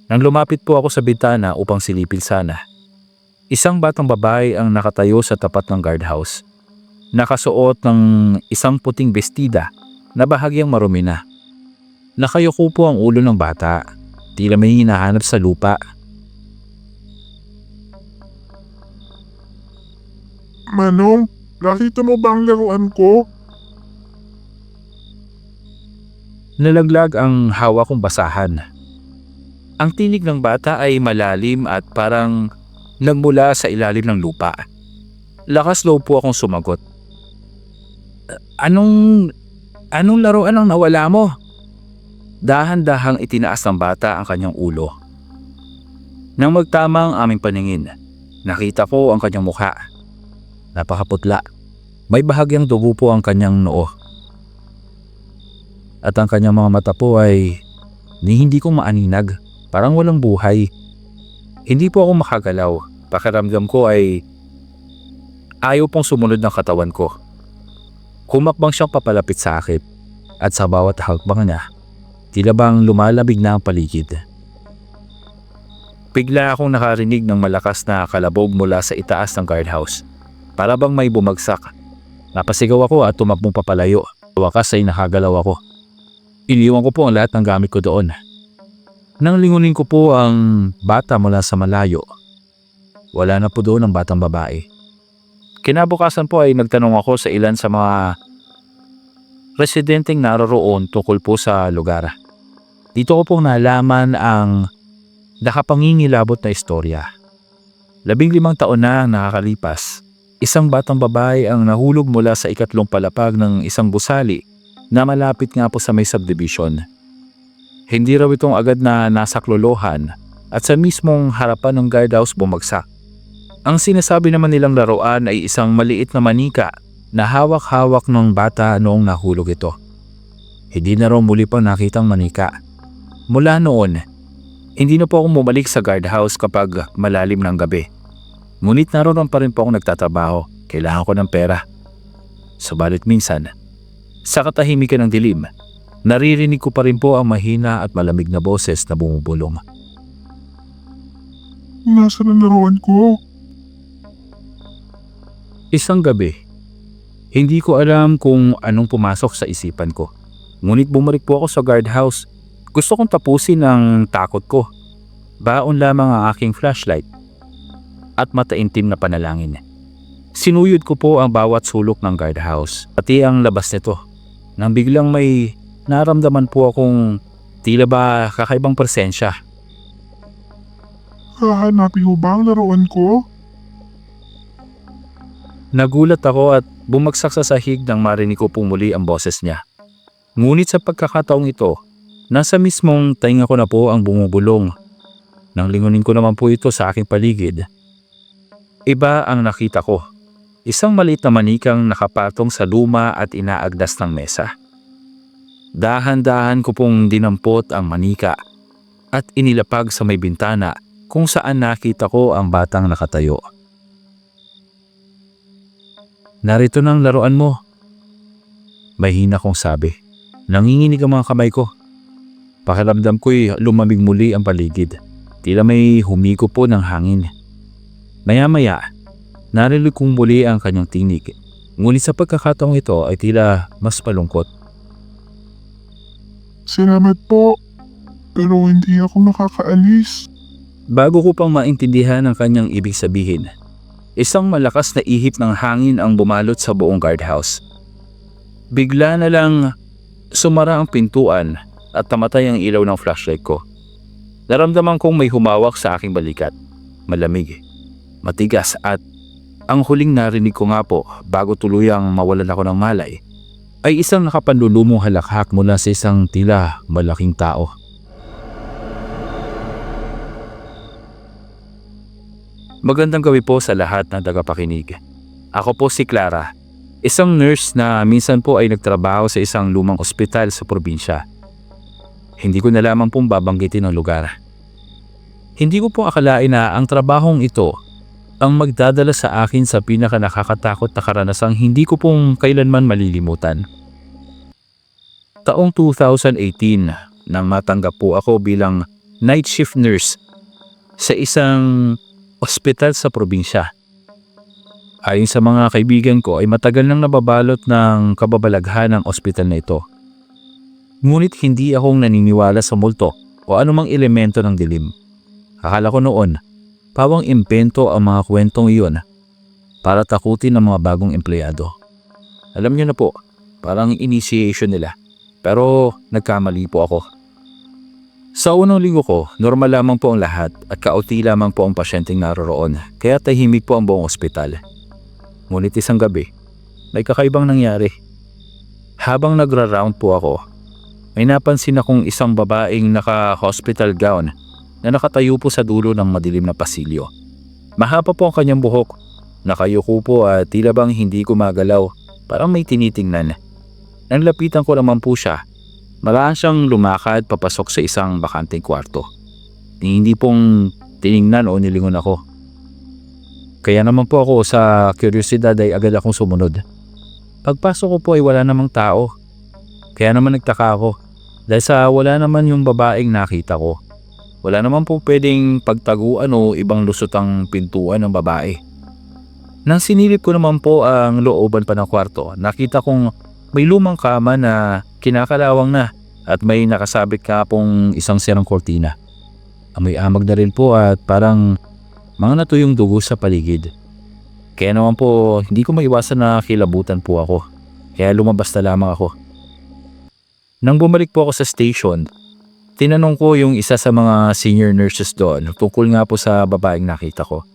Nang lumapit po ako sa bintana upang silipin sana, isang batang babae ang nakatayo sa tapat ng guardhouse. Nakasuot ng isang puting bestida na bahagyang marumi na. Nakayuko po ang ulo ng bata, tila may hinahanap sa lupa. Manong, nakita mo ba ang laruan ko? Nalaglag ang hawak kong basahan. Ang tinig ng bata ay malalim at parang nagmula sa ilalim ng lupa. Lakas loob po akong sumagot. Anong laruan ang nawala mo? Dahan-dahang itinaas ng bata ang kanyang ulo. Nang magtama ang aming paningin, nakita ko ang kanyang mukha. Napakaputla. May bahagyang dugo po ang kanyang noo. At ang kanyang mga mata po ay hindi ko maaninag. Parang walang buhay. Hindi po ako makagalaw. Pakiramdam ko ay ayaw pong sumunod ng katawan ko. Kumakbang siyang papalapit sa akin at sa bawat hakbang niya, tila bang lumalamig na ang paligid. Bigla akong nakarinig ng malakas na kalabog mula sa itaas ng guardhouse. Para bang may bumagsak. Napasigaw ako at tumakbong papalayo. Wakas ay nakagalaw ako. Iniwan ko po ang lahat ng gamit ko doon. Nang lingunin ko po ang bata mula sa malayo, wala na po doon ang batang babae. Kinabukasan po ay nagtanong ako sa ilan sa mga residenteng naroroon tungkol po sa lugar. Dito ko pong nalaman ang nakapangingilabot na istorya. 15 taon na ang nakakalipas, isang batang babae ang nahulog mula sa 3 palapag ng isang gusali na malapit nga po sa may subdivision. Hindi raw itong agad na nasaklolohan at sa mismong harapan ng guardhouse bumagsak. Ang sinasabi naman nilang laruan ay isang maliit na manika na hawak-hawak ng bata noong nahulog ito. Hindi na raw muli pang nakitang manika. Mula noon, hindi na po ako bumalik sa guardhouse kapag malalim ng gabi. Ngunit naroon pa rin po akong nagtatrabaho. Kailangan ko ng pera. Subalit minsan, sa katahimikan ng dilim, naririnig ko pa rin po ang mahina at malamig na boses na bumubulong. Nasaan ang laruan ko? Isang gabi, hindi ko alam kung anong pumasok sa isipan ko. Ngunit bumalik po ako sa guardhouse. Gusto kong tapusin ang takot ko. Baon lamang ang aking flashlight at mataintim na panalangin. Sinuyod ko po ang bawat sulok ng guardhouse, pati ang labas nito. Nang biglang may naramdaman po akong tila ba kakaibang presensya. Hahanapin mo ba ang laruan ko? Nagulat ako at bumagsak sa sahig nang marinig ko pumuli ang boses niya. Ngunit sa pagkakataong ito, nasa mismong tainga ko na po ang bumubulong. Nang lingunin ko naman po ito sa aking paligid, iba ang nakita ko. Isang maliit na manikang nakapatong sa luma at inaagdas ng mesa. Dahan-dahan ko pong dinampot ang manika at inilapag sa may bintana kung saan nakita ko ang batang nakatayo. Narito na ang laruan mo. Mahina kong sabi. Nanginginig ang mga kamay ko. Pakiramdam ko'y lumamig muli ang paligid. Tila may humiko po ng hangin. Maya-maya, narinig kong muli ang kanyang tinig. Ngunit sa pagkakataong ito ay tila mas palungkot. Salamat po. Pero hindi ako nakakaalis. Bago ko pang maintindihan ang kanyang ibig sabihin, isang malakas na ihip ng hangin ang bumalot sa buong guardhouse. Bigla na lang sumara ang pintuan at namatay ang ilaw ng flashlight ko. Naramdaman kong may humawak sa aking balikat. Malamig. matigas at ang huling narinig ko nga po bago tuluyang mawalan ako ng malay ay isang nakapanlulumong halakhak mula sa isang tila malaking tao. Magandang gabi po sa lahat ng tagapakinig. Ako po si Clara, isang nurse na minsan po ay nagtrabaho sa isang lumang ospital sa probinsya. Hindi ko na lamang pong babanggitin ang lugar. Hindi ko po akalain na ang trabahong ito ang magdadala sa akin sa pinaka nakakatakot na karanasang hindi ko pong kailanman malilimutan. Taong 2018 nang matanggap po ako bilang night shift nurse sa isang ospital sa probinsya. Ayon sa mga kaibigan ko ay matagal nang nababalot ng kababalaghan ng ospital na ito. Ngunit hindi akong naniniwala sa multo o anumang elemento ng dilim. Akala ko noon, pawang impento ang mga kwentong iyon para takutin ang mga bagong empleyado. Alam niyo na po, parang initiation nila. Pero nagkamali po ako. Sa unang linggo ko, normal lamang po ang lahat at kaunti lamang po ang pasyenteng naroroon, kaya tahimik po ang buong ospital. Ngunit isang gabi, may kakaibang nangyari. Habang nagra-round po ako, may napansin akong isang babaeng naka-hospital gown na nakatayo po sa dulo ng madilim na pasilyo. Mahaba po ang kanyang buhok, nakayuko po at tila bang hindi gumagalaw, parang may tinitingnan. Nang lapitan ko naman po siya, maraan siyang lumakad papasok sa isang bakanteng kwarto. Hindi pong tiningnan o nilingon ako. Kaya naman po ako sa kuryosidad ay agad akong sumunod. Pagpasok ko po ay wala namang tao. Kaya naman nagtaka ako dahil sa wala naman yung babaeng nakita ko. Wala naman po pwedeng pagtaguan o ibang lusotang pintuan ng babae. Nang sinilip ko naman po ang looban pa ng kwarto, nakita kong may lumang kama na kinakalawang na at may nakasabit ka pong isang sirang kortina. Amoy amag na rin po at parang mga natuyong dugo sa paligid. Kaya naman po hindi ko maiwasan na kilabutan po ako. Kaya lumabas na lamang ako. Nang bumalik po ako sa station, tinanong ko yung isa sa mga senior nurses doon tungkol nga po sa babaeng nakita ko.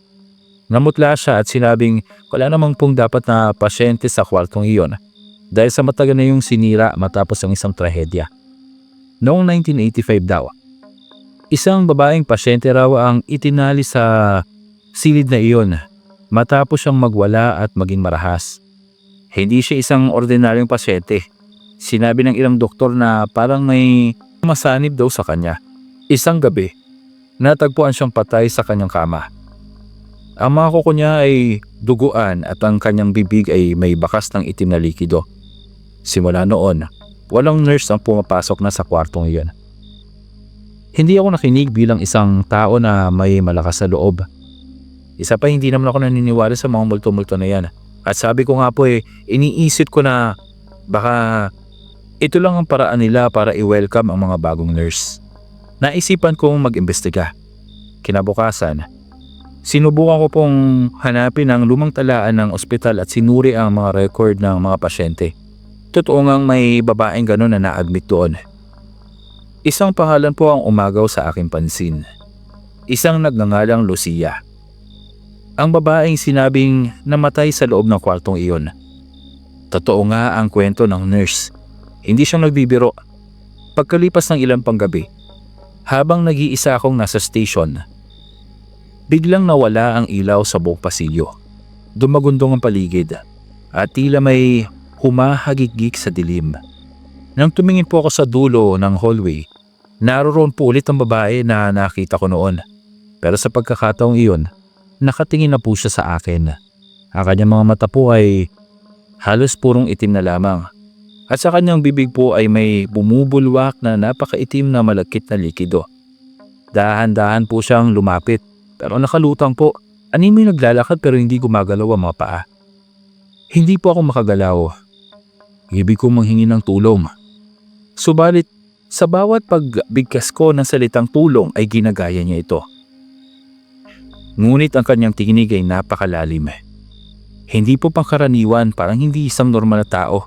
Namutla siya at sinabing wala namang pong dapat na pasyente sa kwartong iyon dahil sa matagal na yung sinira matapos ang isang trahedya. Noong 1985 daw, isang babaeng pasyente raw ang itinali sa silid na iyon matapos siyang magwala at maging marahas. Hindi siya isang ordinaryong pasyente. Sinabi ng ilang doktor na parang may masanib daw sa kanya. Isang gabi, natagpuan siyang patay sa kanyang kama. Ang mga kuko niya ay duguan at ang kanyang bibig ay may bakas ng itim na likido. Simula noon, walang nurse ang pumapasok na sa kwartong iyon. Hindi ako nakinig bilang isang tao na may malakas na loob. Isa pa, hindi naman ako naniniwala sa mga multo-multo na yan. At sabi ko nga po iniisip ko na baka ito lang ang paraan nila para i-welcome ang mga bagong nurse. Naisipan kong mag-imbestiga. Kinabukasan, sinubukan ko pong hanapin ang lumang talaan ng ospital at sinuri ang mga record ng mga pasyente. Totoo ngang may babaeng gano'n na na-admit doon. Isang pangalan po ang umagaw sa aking pansin. Isang nagngangalang Lucia. Ang babaeng sinabing namatay sa loob ng kwartong iyon. Totoo nga ang kwento ng nurse. Hindi siyang nagbibiro. Pagkalipas ng ilang panggabi, habang nag-iisa akong nasa station, biglang nawala ang ilaw sa buong pasilyo. Dumagundong ang paligid at tila may humahagigik sa dilim. Nang tumingin po ako sa dulo ng hallway, naroon po ulit ang babae na nakita ko noon. Pero sa pagkakataong iyon, nakatingin na po siya sa akin. Ang kanyang mga mata po ay halos purong itim na lamang. At sa kanyang bibig po ay may bumubulwak na napakaitim na malagkit na likido. Dahan-dahan po siyang lumapit pero nakalutang po. Animoy naglalakad pero hindi gumagalaw ang mga paa. Hindi po ako makagalaw. Ibig kong manghingi ng tulong. Subalit, sa bawat pagbigkas ko ng salitang tulong ay ginagaya niya ito. Ngunit ang kanyang tinig ay napakalalim. Hindi po pangkaraniwan, parang hindi isang normal na tao.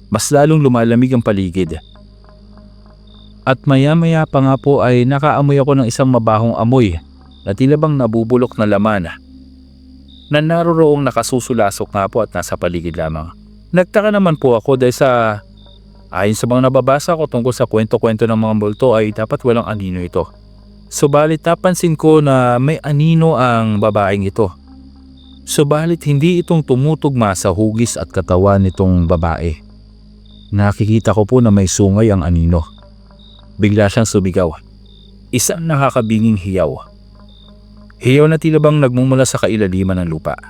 Mas lalong lumalamig ang paligid. At maya-maya pa nga po ay nakaamoy ako ng isang mabahong amoy na tila bang nabubulok na laman. na naroroong nakasusulasok nga po at nasa paligid lamang. Nagtaka naman po ako dahil ayon sa mga nababasa ko tungkol sa kwento-kwento ng mga multo ay dapat walang anino ito. Subalit napansin ko na may anino ang babaeng ito. Subalit hindi itong tumutugma sa hugis at katawan nitong babae. Nakikita ko po na may sungay ang anino. Bigla siyang sumigaw. Isang nakakabinging hiyaw. Hiyaw na tila bang nagmumula sa kailaliman ng lupa.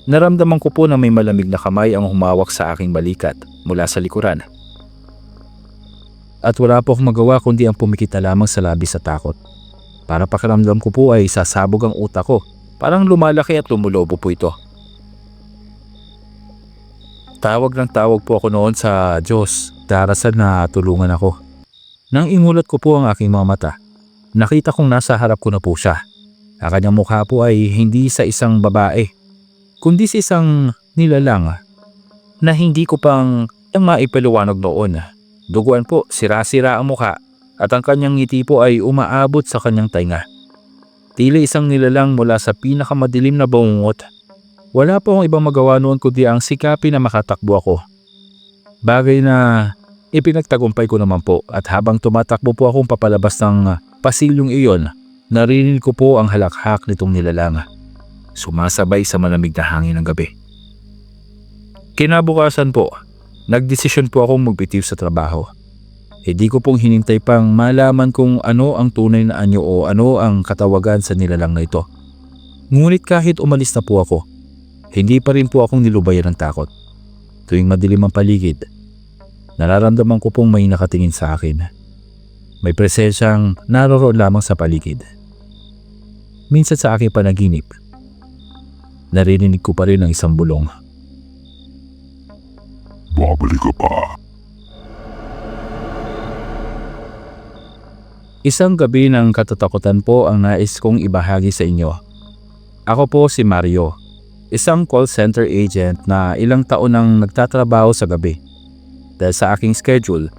Naramdaman ko po na may malamig na kamay ang humawak sa aking balikat mula sa likuran. At wala po akong magawa kundi ang pumikit na lamang sa labis sa takot. Para pakiramdam ko po ay sasabog ang utak ko. Parang lumalaki at lumulobo po ito. Tawag ng tawag po ako noon sa Diyos. Darasan na tulungan ako. Nang imulat ko po ang aking mga mata, nakita kong nasa harap ko na po siya. Ang kanyang mukha po ay hindi sa isang babae, kundi sa isang nilalang na hindi ko pang maipaliwanag noon. Duguan po, sira-sira ang mukha at ang kanyang ngiti po ay umaabot sa kanyang tainga. Tila isang nilalang mula sa pinakamadilim na bangungot. Wala po akong ibang magawa noon kundi ang sikapin na makatakbo ako. Bagay na ipinagtagumpay ko naman po at habang tumatakbo po akong papalabas ng pasilyong iyon, narinig ko po ang halakhak nitong nilalang. Sumasabay sa malamig na hangin ng gabi. Kinabukasan po, nagdesisyon po akong magbitiw sa trabaho. Hindi ko pong hinintay pang malaman kung ano ang tunay na anyo o ano ang katawagan sa nilalang na ito. Ngunit kahit umalis na po ako, hindi pa rin po akong nilubayan ng takot. Tuwing madilim ang paligid, nararamdaman ko pong may nakatingin sa akin. May presensyang naroroon lamang sa paligid. Minsan sa aking panaginip, narinig ko pa rin ang isang bulong. Babalik ka pa. Isang gabi ng katatakutan po ang nais kong ibahagi sa inyo. Ako po si Mario, isang call center agent na ilang taon nang nagtatrabaho sa gabi. Dahil sa aking schedule,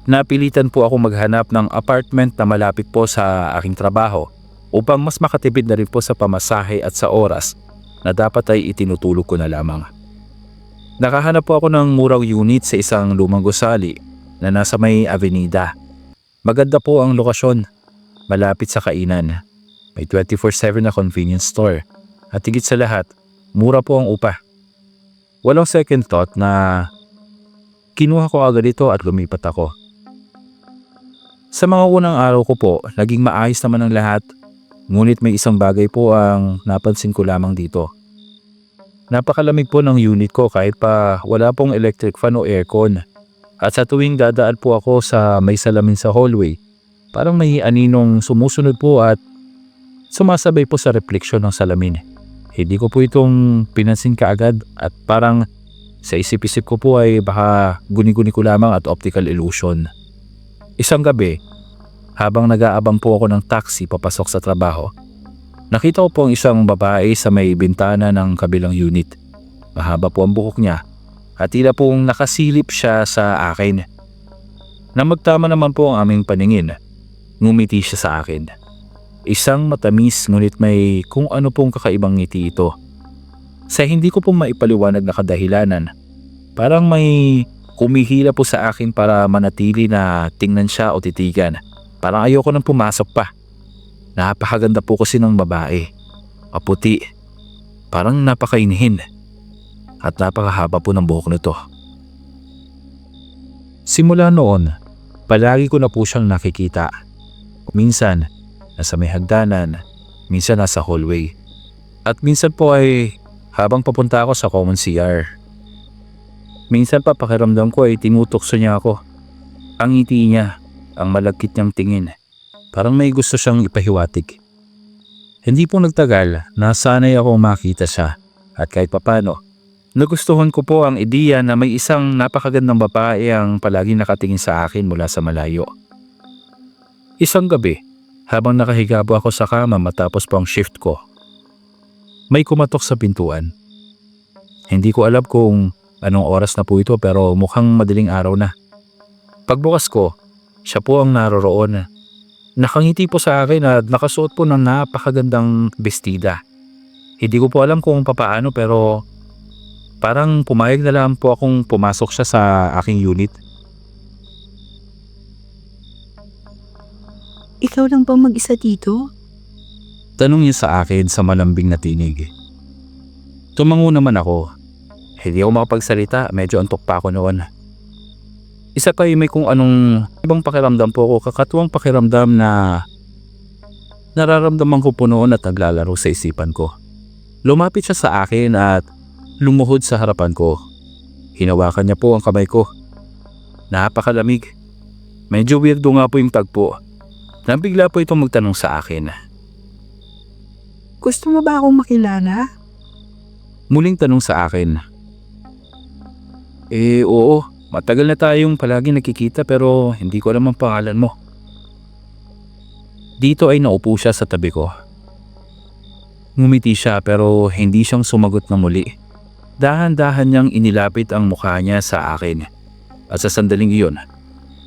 napilitan po ako maghanap ng apartment na malapit po sa aking trabaho upang mas makatipid na rin po sa pamasahe at sa oras na dapat ay itinutulog ko na lamang. Nakahanap po ako ng murang unit sa isang lumang gusali na nasa may avenida. Maganda po ang lokasyon, malapit sa kainan. May 24/7 na convenience store at higit sa lahat, mura po ang upa. Walang second thought na kinuha ko agad ito at lumipat ako. Sa mga unang araw ko po, naging maayos naman ang lahat. Ngunit may isang bagay po ang napansin ko lamang dito. Napakalamig po ng unit ko kahit pa wala pong electric fan o aircon. At sa tuwing dadaan po ako sa may salamin sa hallway, parang may aninong sumusunod po at sumasabay po sa refleksyon ng salamin. Hindi ko po itong pinansin kaagad at parang sa isip-isip ko po ay baka guni-guni ko lamang at optical illusion. Isang gabi, habang nag-aabang po ako ng taxi papasok sa trabaho, nakita ko po ang isang babae sa may bintana ng kabilang unit. Mahaba po ang buhok niya at tila pong nakasilip siya sa akin. Na magtama naman po ang aming paningin, ngumiti siya sa akin. Isang matamis ngunit may kung ano pong kakaibang ngiti ito. Sa hindi ko po maipaliwanag na kadahilanan, parang may kumihila po sa akin para manatili na tingnan siya o titigan. Parang ayoko nang pumasok pa. Napakaganda po kasi ng babae. Maputi. Parang napakainhin. At napakahaba po ng buhok nito. Simula noon, palagi ko na po siyang nakikita. Minsan, nasa may hagdanan, minsan nasa hallway. At minsan po ay habang papunta ako sa common CR. Minsan pa pakiramdam ko ay tinutokso niya ako. Ang ngiti niya, ang malagkit niyang tingin. Parang may gusto siyang ipahiwatig. Hindi po nagtagal, nasanay ako makita siya. At kahit papano, nagustuhan ko po ang ideya na may isang napakagandang babae ang palagi nakatingin sa akin mula sa malayo. Isang gabi, habang nakahiga po ako sa kama matapos po ang shift ko, may kumatok sa pintuan. Hindi ko alam kung anong oras na po ito pero mukhang madaling araw na. Pagbukas ko, siya po ang naroroon. Nakangiti po sa akin at nakasuot po ng napakagandang bestida. Hindi ko po alam kung papaano pero parang pumayag na lang po akong pumasok siya sa aking unit. Ikaw lang bang mag-isa dito? Tanong niya sa akin sa malambing na tinig. Tumango naman ako. Hindi ako makapagsalita, medyo antok pa ako noon. Isa pa may kung anong ibang pakiramdam po ako, kakatuwang pakiramdam na nararamdaman ko po noon at naglalaro sa isipan ko. Lumapit siya sa akin at lumuhod sa harapan ko. Hinawakan niya po ang kamay ko. Napakalamig. Medyo weirdo nga po yung tagpo. Nabigla po itong magtanong sa akin. Gusto mo ba akong makilala? Muling tanong sa akin. Oo, matagal na tayong palagi nakikita pero hindi ko alam ang pangalan mo. Dito ay naupo siya sa tabi ko. Ngumiti siya pero hindi siyang sumagot na muli. Dahan-dahan niyang inilapit ang mukha niya sa akin. At sa sandaling iyon,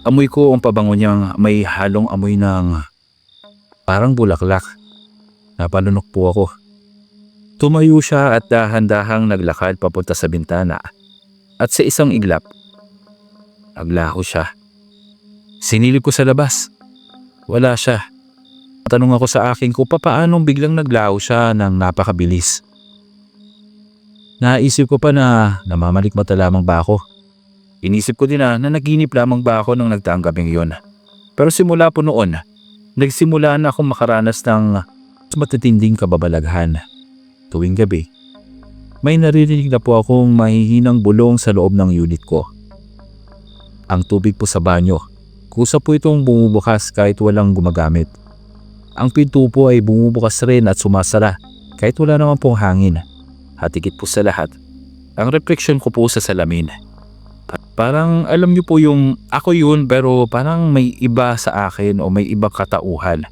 amoy ko ang pabango niyang may halong amoy ng parang bulaklak. Napalunok po ako. Tumayo siya at dahan-dahang naglakad papunta sa bintana. At sa isang iglap, naglaho siya. Sinilip ko sa labas. Wala siya. Tanong ako sa akin kung papaanong biglang naglaho siya ng napakabilis. Naisip ko pa na namamalikmata lamang ba ako. Inisip ko din na naginip lamang ba ako nung nagdaang gabing yun. Pero simula po noon, nagsimula na akong makaranas ng matitinding kababalaghan. Tuwing gabi, may naririnig na po akong mahihinang bulong sa loob ng unit ko. Ang tubig po sa banyo, kusa po itong bumubukas kahit walang gumagamit. Ang pinto po ay bumubukas rin at sumasara kahit wala naman pong hangin. At higit po sa lahat, ang reflection ko po sa salamin. Parang alam niyo po yung ako yun pero parang may iba sa akin o may ibang katauhan.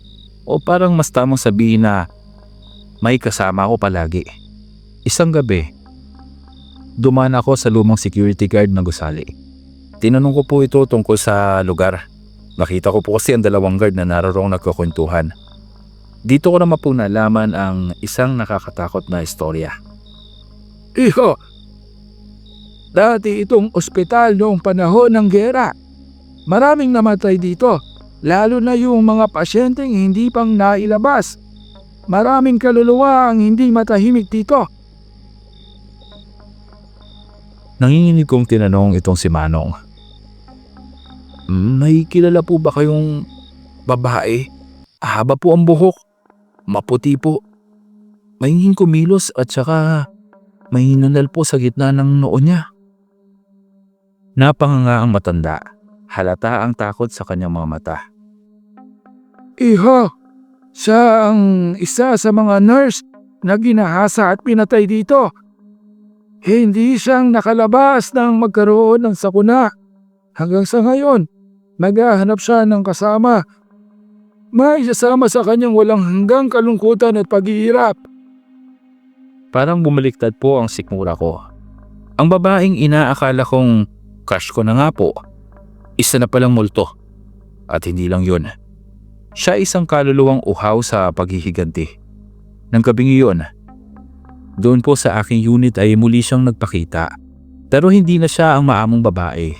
O parang mas tamang sabihin na may kasama ako palagi. Isang gabi, dumaan ako sa lumang security guard na gusali. Tinanong ko po ito tungkol sa lugar. Nakita ko po kasi ang dalawang guard na naroroong nagkukwentuhan. Dito ko naman po nalaman ang isang nakakatakot na istorya. Iho, dati itong ospital noong panahon ng gera. Maraming namatay dito, lalo na yung mga pasyenteng hindi pang nailabas. Maraming kaluluwa ang hindi matahimik dito. Nanginginig kong tinanong itong si Manong. May kilala po ba kayong babae? Haba po ang buhok. Maputi po. Mahinging kumilos at saka may hinanal po sa gitna ng noo niya. Napanganga ang matanda. Halata ang takot sa kanyang mga mata. Iho, siya ang isa sa mga nurse na ginahasa at pinatay dito. Hindi siyang nakalabas nang magkaroon ng sakuna. Hanggang sa ngayon, naghahanap siya ng kasama. May isasama sa kanyang walang hanggang kalungkutan at paghihirap. Parang bumaliktad po ang sikmura ko. Ang babaeng inaakala kong crush ko na nga po, isa na palang multo. At hindi lang yun. Siya isang kaluluwang uhaw sa paghihiganti. Nang gabing iyon, doon po sa aking unit ay muli siyang nagpakita. Pero hindi na siya ang maamong babae.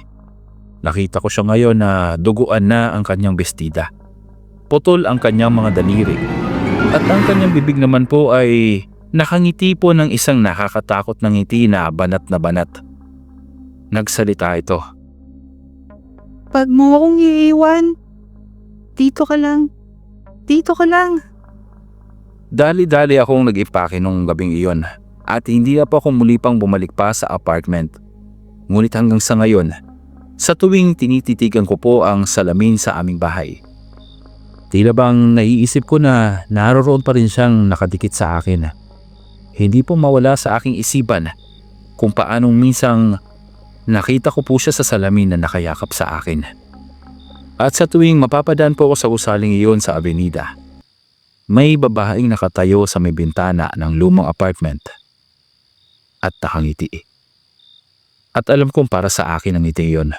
Nakita ko siya ngayon na duguan na ang kanyang bestida. Putol ang kanyang mga daliri. At ang kanyang bibig naman po ay nakangiti po ng isang nakakatakot na ngiti na banat na banat. Nagsalita ito. Pag mo akong iiwan, dito ka lang. Dito ka lang. Dali-dali akong nag-ipake nung gabing iyon at hindi na po akong muli pang bumalik pa sa apartment. Ngunit hanggang sa ngayon, sa tuwing tinititigan ko po ang salamin sa aming bahay, tila bang naiisip ko na naroroon pa rin siyang nakadikit sa akin. Hindi po mawala sa aking isipan kung paanong minsang nakita ko po siya sa salamin na nakayakap sa akin. At sa tuwing mapapadaan po ako sa usaling iyon sa avenida, may babaeng nakatayo sa may bintana ng lumang apartment at nakangiti. At alam kong para sa akin ang ngiti iyon.